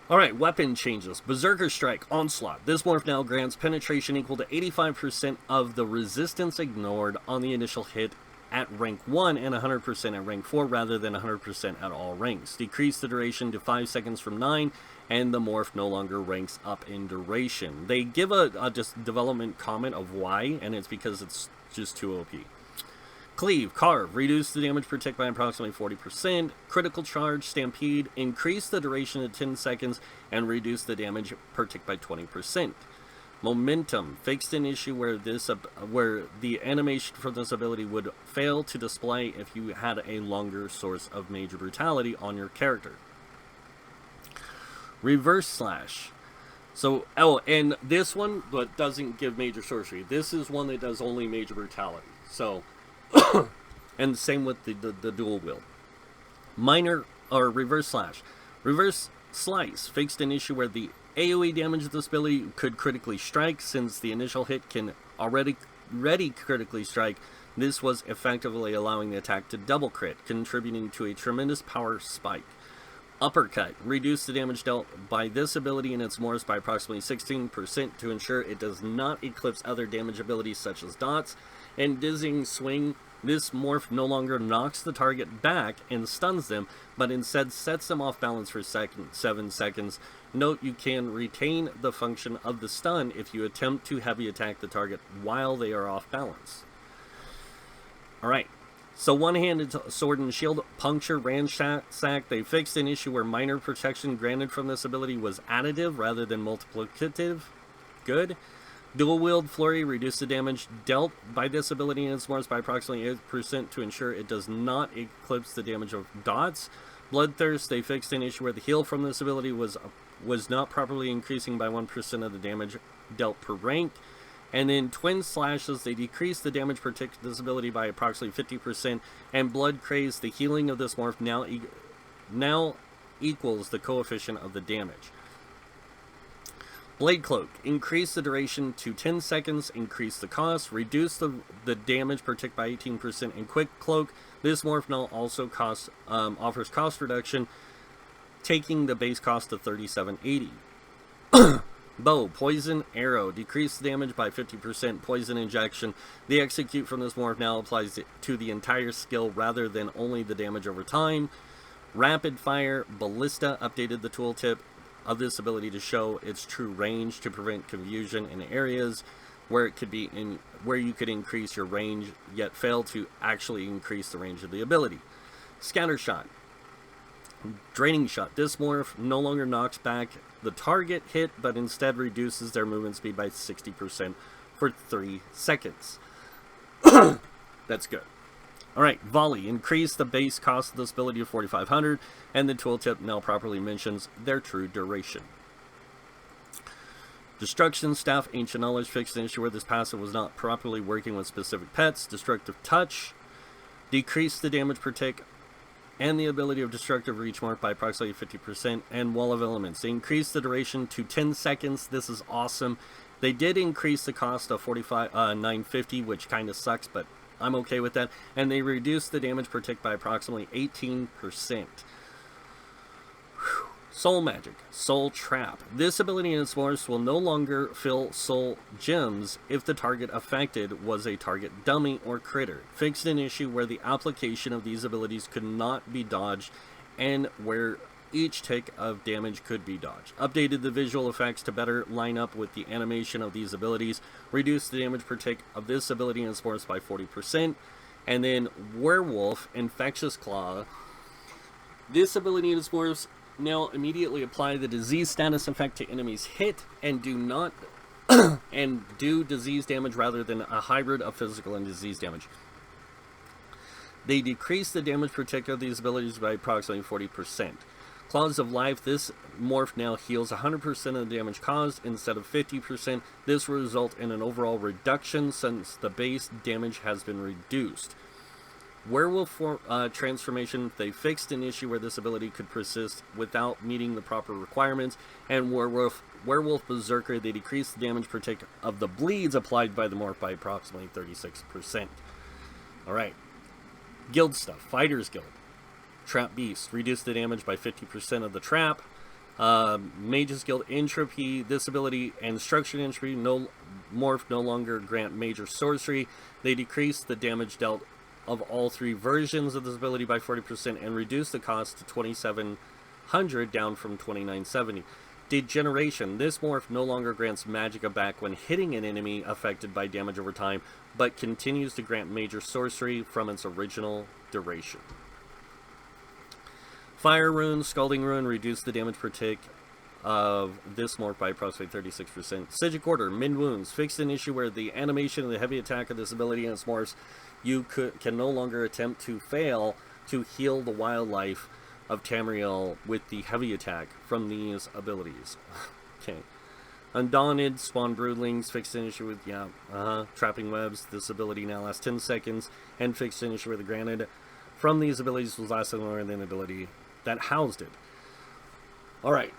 Alright, weapon changes. Berserker Strike, Onslaught. This morph now grants penetration equal to 85% of the resistance ignored on the initial hit at rank 1 and 100% at rank 4 rather than 100% at all ranks. Decrease the duration to 5 seconds from 9, and the morph no longer ranks up in duration. They give a just development comment of why, and it's because it's just too OP. Cleave, Carve, reduce the damage per tick by approximately 40%. Critical Charge, Stampede, increase the duration to 10 seconds and reduce the damage per tick by 20%. Momentum, fixed an issue where the animation for this ability would fail to display if you had a longer source of major brutality on your character. Reverse Slash. So, and this one but doesn't give major sorcery. This is one that does only major brutality. So, and same with the dual wield. Minor or Reverse Slash. Reverse Slice, fixed an issue where the AoE damage of this ability could critically strike. Since the initial hit can already critically strike, this was effectively allowing the attack to double crit, contributing to a tremendous power spike. Uppercut, reduce the damage dealt by this ability and its morphs by approximately 16% to ensure it does not eclipse other damage abilities such as dots. And Dizzying Swing, this morph no longer knocks the target back and stuns them, but instead sets them off balance for 7 seconds. Note you can retain the function of the stun if you attempt to heavy attack the target while they are off balance. Alright, so one-handed sword and shield, Puncture, Ransack. They fixed an issue where minor protection granted from this ability was additive rather than multiplicative. Good. Dual Wield Flurry, reduce the damage dealt by this ability and its morphs by approximately 8% to ensure it does not eclipse the damage of dots. Bloodthirst, they fixed an issue where the heal from this ability was not properly increasing by 1% of the damage dealt per rank. And then Twin Slashes, they decrease the damage per tick this ability by approximately 50%. And Blood Craze, the healing of this morph now equals the coefficient of the damage. Blade Cloak, increase the duration to 10 seconds, increase the cost, reduce the damage per tick by 18%. And Quick Cloak, this morph now also offers cost reduction, taking the base cost to $37.80. Bow, Poison Arrow, decrease the damage by 50%, Poison Injection. The execute from this morph now applies to the entire skill rather than only the damage over time. Rapid Fire, Ballista, updated the tooltip of this ability to show its true range to prevent confusion in areas where you could increase your range yet fail to actually increase the range of the ability. Scatter Shot, Draining Shot. This morph no longer knocks back the target hit, but instead reduces their movement speed by 60% for 3 seconds. That's good. Alright, Volley. Increase the base cost of this ability to 4,500, and the tooltip now properly mentions their true duration. Destruction Staff, Ancient Knowledge, fixed an issue where this passive was not properly working with specific pets. Destructive Touch, decrease the damage per tick and the ability of Destructive Reach Mark by approximately 50%. And Wall of Elements, they increase the duration to 10 seconds. This is awesome. They did increase the cost of $950, which kind of sucks, but I'm okay with that. And they reduced the damage per tick by approximately 18%. Whew. Soul Magic, Soul Trap. This ability and its morphs will no longer fill soul gems if the target affected was a target dummy or critter. Fixed an issue where the application of these abilities could not be dodged and where each tick of damage could be dodged. Updated the visual effects to better line up with the animation of these abilities. Reduced the damage per tick of this ability and its morphs by 40%. And then Werewolf, Infectious Claw. This ability and its morphs now immediately apply the disease status effect to enemies hit and do not and do disease damage rather than a hybrid of physical and disease damage. They decrease the damage protected of these abilities by approximately 40%. Claws of Life, this morph now heals 100% of the damage caused instead of 50%. This will result in an overall reduction since the base damage has been reduced. Werewolf transformation, they fixed an issue where this ability could persist without meeting the proper requirements. And Werewolf Berserker, they decreased the damage protect of the bleeds applied by the morph by approximately 36%. Alright. Guild stuff. Fighters Guild. Trap Beast, reduce the damage by 50% of the trap. Mages Guild Entropy, this ability and Structured Entropy, morph no longer grant major sorcery. They decrease the damage dealt of all three versions of this ability by 40% and reduce the cost to 2,700 down from 2,970. Degeneration, this morph no longer grants magicka back when hitting an enemy affected by damage over time, but continues to grant major sorcery from its original duration. Fire Rune, Scalding Rune, reduce the damage per tick of this morph by approximately 36%. Psijic Order, Min Wounds, fixed an issue where the animation of the heavy attack of this ability and its morphs, you can no longer attempt to fail to heal the wildlife of Tamriel with the heavy attack from these abilities. Okay. Undaunted, Spawn Broodlings, fixed an issue with, Trapping Webs, this ability now lasts 10 seconds, and fixed an issue where the granted from these abilities was less longer than the ability that housed it. Alright.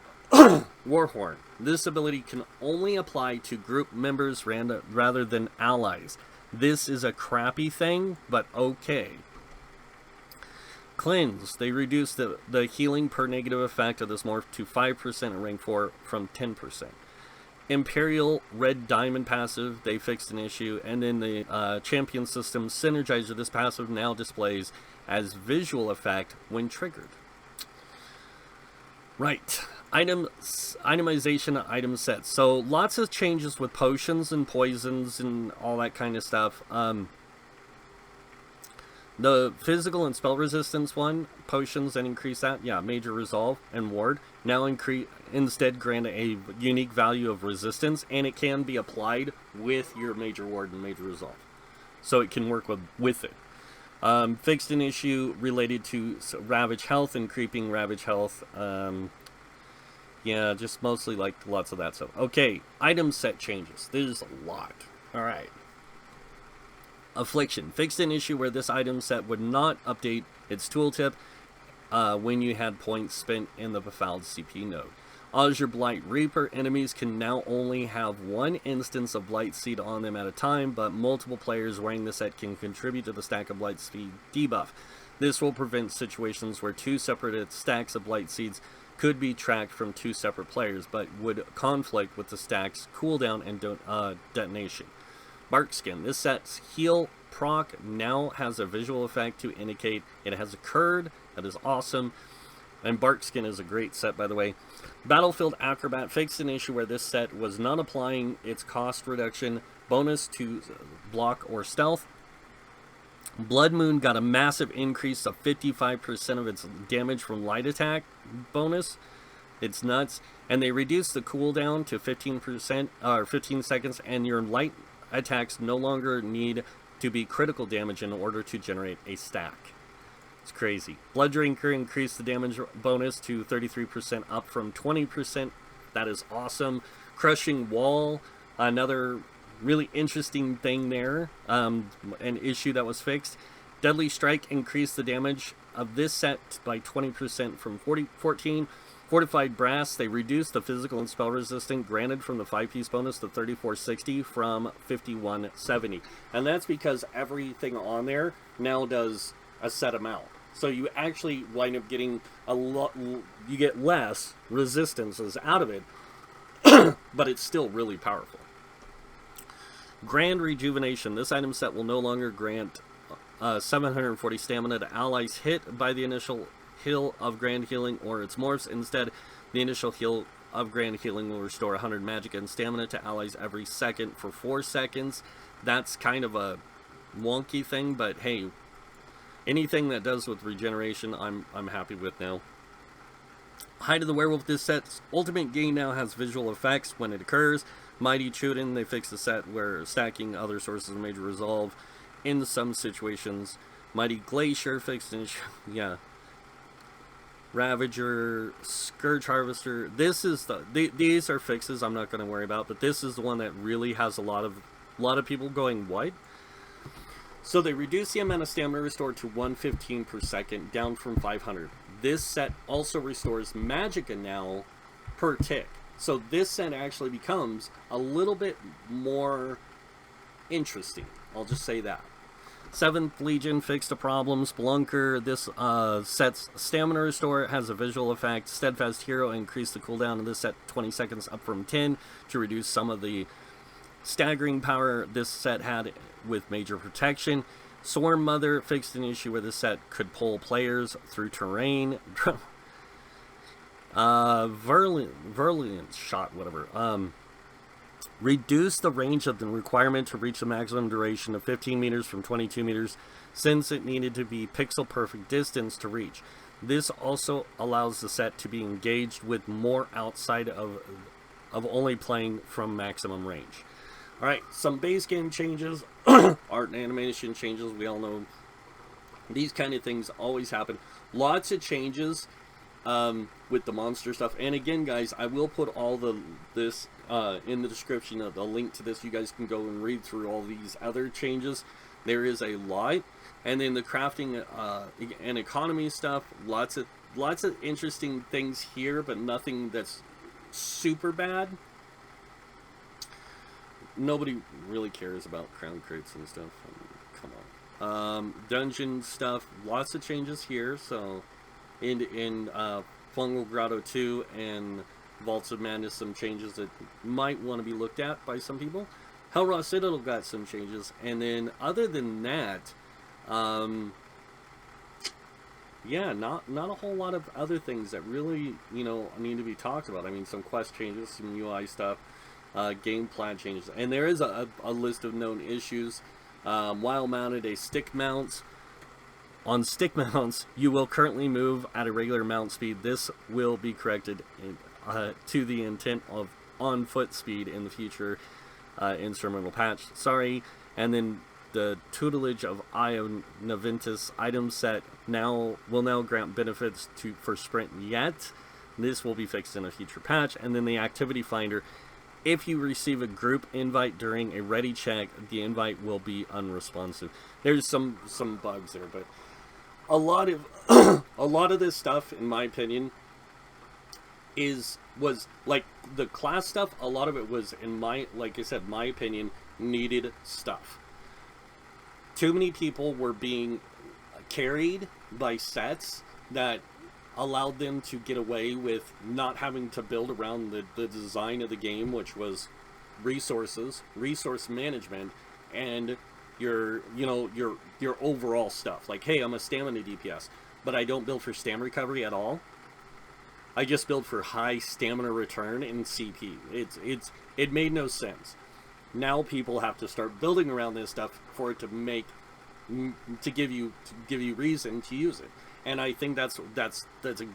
Warhorn. This ability can only apply to group members rather than allies. This is a crappy thing, but okay. Cleanse. They reduce the healing per negative effect of this morph to 5% in rank 4 from 10%. Imperial Red Diamond passive, they fixed an issue, and then the champion system synergizer, this passive now displays as visual effect when triggered. Right, itemization item sets. So lots of changes with potions and poisons and all that kind of stuff. The physical and spell resistance one, potions and increase that, major resolve and ward. Now instead grant a unique value of resistance, and it can be applied with your major ward and major resolve. So it can work with it. Fixed an issue related to Ravage Health and Creeping Ravage Health. Just mostly like lots of that stuff. Okay, item set changes. There's a lot. Alright. Affliction. Fixed an issue where this item set would not update its tooltip when you had points spent in the Befouled CP node. Azure Blight Reaper enemies can now only have one instance of Blight Seed on them at a time, but multiple players wearing the set can contribute to the stack of Blight Seed debuff. This will prevent situations where two separate stacks of Blight Seeds could be tracked from two separate players, but would conflict with the stack's cooldown and detonation. Barkskin. This set's heal proc now has a visual effect to indicate it has occurred. That is awesome. And Barkskin is a great set, by the way. Battlefield Acrobat fixed an issue where this set was not applying its cost reduction bonus to block or stealth. Blood Moon got a massive increase of 55% of its damage from light attack bonus. It's nuts. And they reduced the cooldown to 15% or 15 seconds, and your light attacks no longer need to be critical damage in order to generate a stack. It's crazy. Blood Drinker increased the damage bonus to 33% up from 20%. That is awesome. Crushing Wall, another really interesting thing there. An issue that was fixed. Deadly Strike increased the damage of this set by 20% from 14. Fortified Brass, they reduced the physical and spell resistant granted from the 5-piece bonus to 3460 from 5170. And that's because everything on there now does a set amount. So you actually wind up getting a lot, you get less resistances out of it, but it's still really powerful. Grand Rejuvenation. This item set will no longer grant 740 stamina to allies hit by the initial heal of Grand Healing or its morphs. Instead, the initial heal of Grand Healing will restore 100 magic and stamina to allies every second for 4 seconds. That's kind of a wonky thing, but hey, anything that does with regeneration, I'm happy with now. Hide of the Werewolf. This set's ultimate gain now has visual effects when it occurs. Mighty Chuden, they fixed the set where stacking other sources of major resolve in some situations. Mighty Glacier fixed an issue. Yeah. Ravager, Scourge Harvester. This is these are fixes I'm not going to worry about, but this is the one that really has a lot of people going, what? So they reduce the amount of stamina restored to 115 per second, down from 500. This set also restores Magicka now per tick. So this set actually becomes a little bit more interesting. I'll just say that. 7th Legion fixed a problem. Spelunker, this set's stamina restore, has a visual effect. Steadfast Hero increased the cooldown of this set 20 seconds up from 10 to reduce some of the staggering power this set had with major protection. Swarm Mother fixed an issue where this set could pull players through terrain. Virulent Shot, whatever. Reduce the range of the requirement to reach the maximum duration of 15 meters from 22 meters, since it needed to be pixel perfect distance to reach. This also allows the set to be engaged with more outside of only playing from maximum range. Alright, some base game changes, art and animation changes. We all know these kind of things always happen. Lots of changes with the monster stuff. And again, guys, I will put all this in the description of the link to this. You guys can go and read through all these other changes. There is a lot. And then the crafting and economy stuff, lots of interesting things here, but nothing that's super bad. Nobody really cares about crown crates and stuff. Come on. Dungeon stuff, lots of changes here. So in Fungal Grotto 2 and Vaults of Madness, some changes that might want to be looked at by some people. Hellraw Citadel got some changes. And then other than that, yeah, not a whole lot of other things that really, need to be talked about. I mean, some quest changes, some UI stuff. Game plan changes, and there is a list of known issues. While mounted a stick mounts, on stick mounts you will currently move at a regular mount speed. This will be corrected to the intent of on foot speed in the future instrumental patch. Sorry. And then the tutelage of Io Naventus item set will now grant benefits for sprint yet. This will be fixed in a future patch. And then the activity finder. If you receive a group invite during a ready check, the invite will be unresponsive. There's some bugs there, but a lot of this stuff, in my opinion, was like the class stuff. A lot of it was, like I said, my opinion, needed stuff. Too many people were being carried by sets that allowed them to get away with not having to build around the design of the game, which was resource management, and your overall stuff. Like, hey, I'm a stamina DPS, but I don't build for stam recovery at all. I just build for high stamina return and CP. It made no sense. Now people have to start building around this stuff for it to give you reason to use it. And I think that's a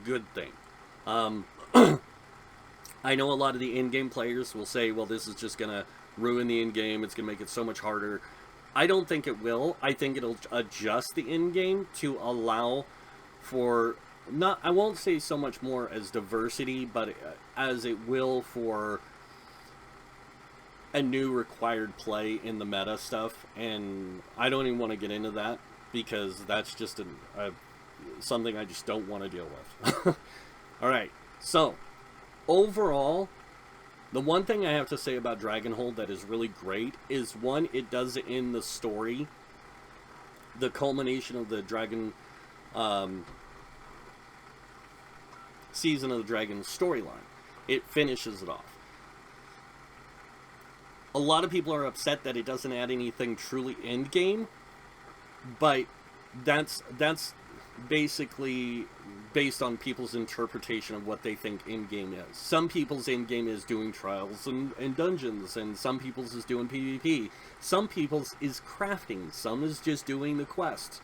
good thing. I know a lot of the in-game players will say, well, this is just going to ruin the in-game. It's going to make it so much harder. I don't think it will. I think it'll adjust the in-game to allow for, I won't say so much more as diversity, but as it will for a new required play in the meta stuff. And I don't even want to get into that, because that's just something I just don't want to deal with. Alright, so overall, the one thing I have to say about Dragonhold that is really great is, one, it does it in the story. The culmination of the Dragon Season of the Dragon storyline. It finishes it off. A lot of people are upset that it doesn't add anything truly end-game, but that's basically based on people's interpretation of what they think in-game is. Some people's in-game is doing trials and dungeons, and some people's is doing PvP. Some people's is crafting. Some is just doing the quests.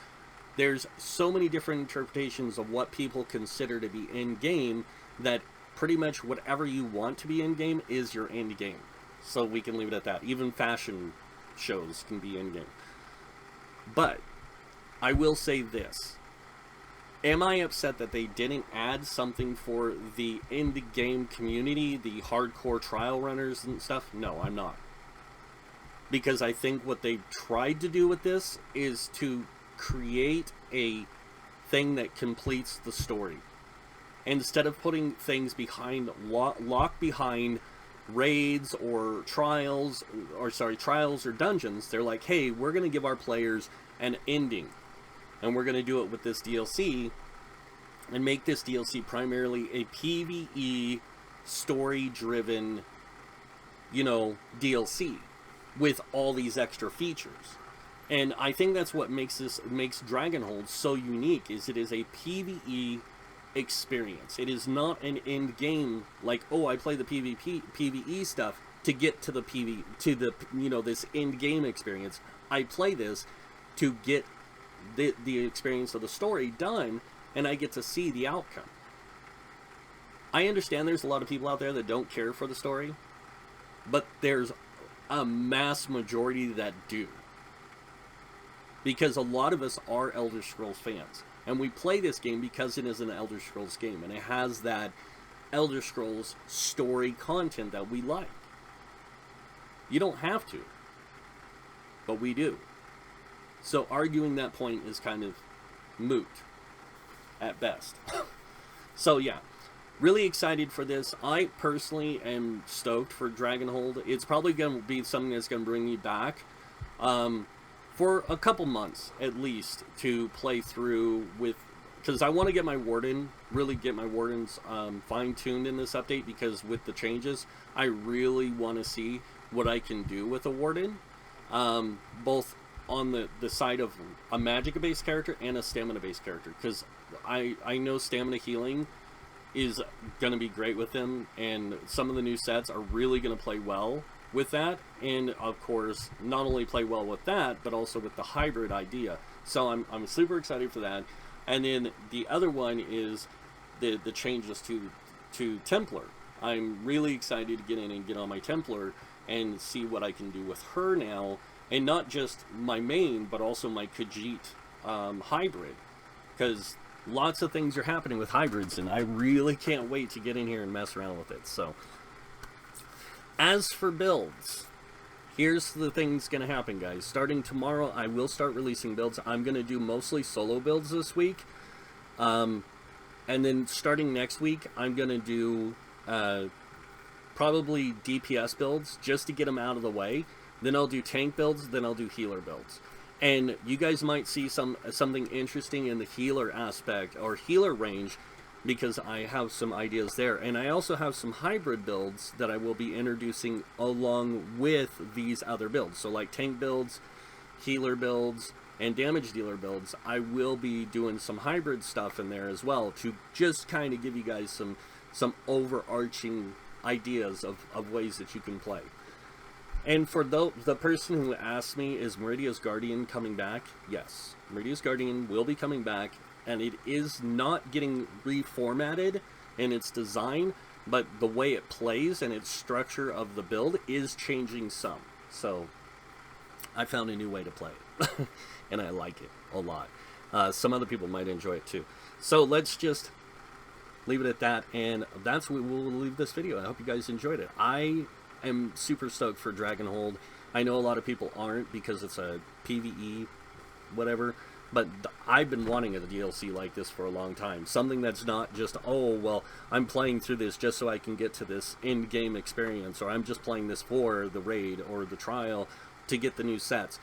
There's so many different interpretations of what people consider to be in-game that pretty much whatever you want to be in-game is your end-game. So we can leave it at that. Even fashion shows can be in-game. But I will say this. Am I upset that they didn't add something for the in-game community, the hardcore trial runners and stuff? No, I'm not. Because I think what they tried to do with this is to create a thing that completes the story. Instead of putting things behind, locked behind raids or trials, trials or dungeons, they're like, hey, we're going to give our players an ending. And we're going to do it with this DLC and make this DLC primarily a PvE story-driven, DLC with all these extra features. And I think that's what makes Dragonhold so unique, is it is a PvE experience. It is not an end game like, oh, I play the PvE stuff to get to the this end game experience. I play this to get the experience of the story done, and I get to see the outcome. I understand there's a lot of people out there that don't care for the story, but there's a mass majority that do. Because a lot of us are Elder Scrolls fans. And we play this game because it is an Elder Scrolls game. And it has that Elder Scrolls story content that we like. You don't have to. But we do. So arguing that point is kind of moot. At best. So yeah. Really excited for this. I personally am stoked for Dragonhold. It's probably going to be something that's going to bring me back for a couple months at least to play through with, because I want to get my Warden, really get my Wardens fine-tuned in this update, because with the changes, I really want to see what I can do with a Warden, both on the side of a Magicka-based character and a Stamina-based character, because I know Stamina healing is going to be great with them, and some of the new sets are really going to play well with that, and of course not only play well with that, but also with the hybrid idea. So I'm super excited for that. And then the other one is the changes to Templar. I'm really excited to get in and get on my Templar and see what I can do with her now, and not just my main, but also my Khajiit hybrid, because lots of things are happening with hybrids, and I really can't wait to get in here and mess around with it. So, as for builds, here's the thing's going to happen, guys. Starting tomorrow, I will start releasing builds. I'm going to do mostly solo builds this week. And then starting next week, I'm going to do probably DPS builds, just to get them out of the way. Then I'll do tank builds, then I'll do healer builds. And you guys might see something interesting in the healer aspect, or healer range, because I have some ideas there. And I also have some hybrid builds that I will be introducing along with these other builds. So like tank builds, healer builds, and damage dealer builds. I will be doing some hybrid stuff in there as well, to just kind of give you guys some overarching ideas of ways that you can play. And for the person who asked me, is Meridius Guardian coming back? Yes, Meridius Guardian will be coming back, and it is not getting reformatted in its design, but the way it plays and its structure of the build is changing some. So I found a new way to play it, and I like it a lot. Some other people might enjoy it too. So let's just leave it at that, and that's where we'll leave this video. I hope you guys enjoyed it. I am super stoked for Dragonhold. I know a lot of people aren't, because it's a PvE whatever, but I've been wanting a DLC like this for a long time. Something that's not just, oh, well, I'm playing through this just so I can get to this in-game experience, or I'm just playing this for the raid or the trial to get the new sets.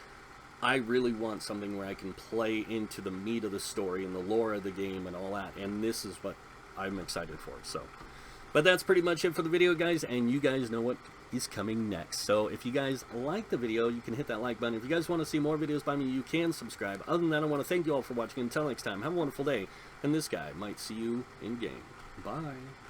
I really want something where I can play into the meat of the story and the lore of the game and all that, and this is what I'm excited for. So, but that's pretty much it for the video, guys, and you guys know what is coming next. So if you guys like the video, you can hit that like button. If you guys want to see more videos by me, you can subscribe. Other than that, I want to thank you all for watching. Until next time, have a wonderful day, and this guy might see you in game. Bye.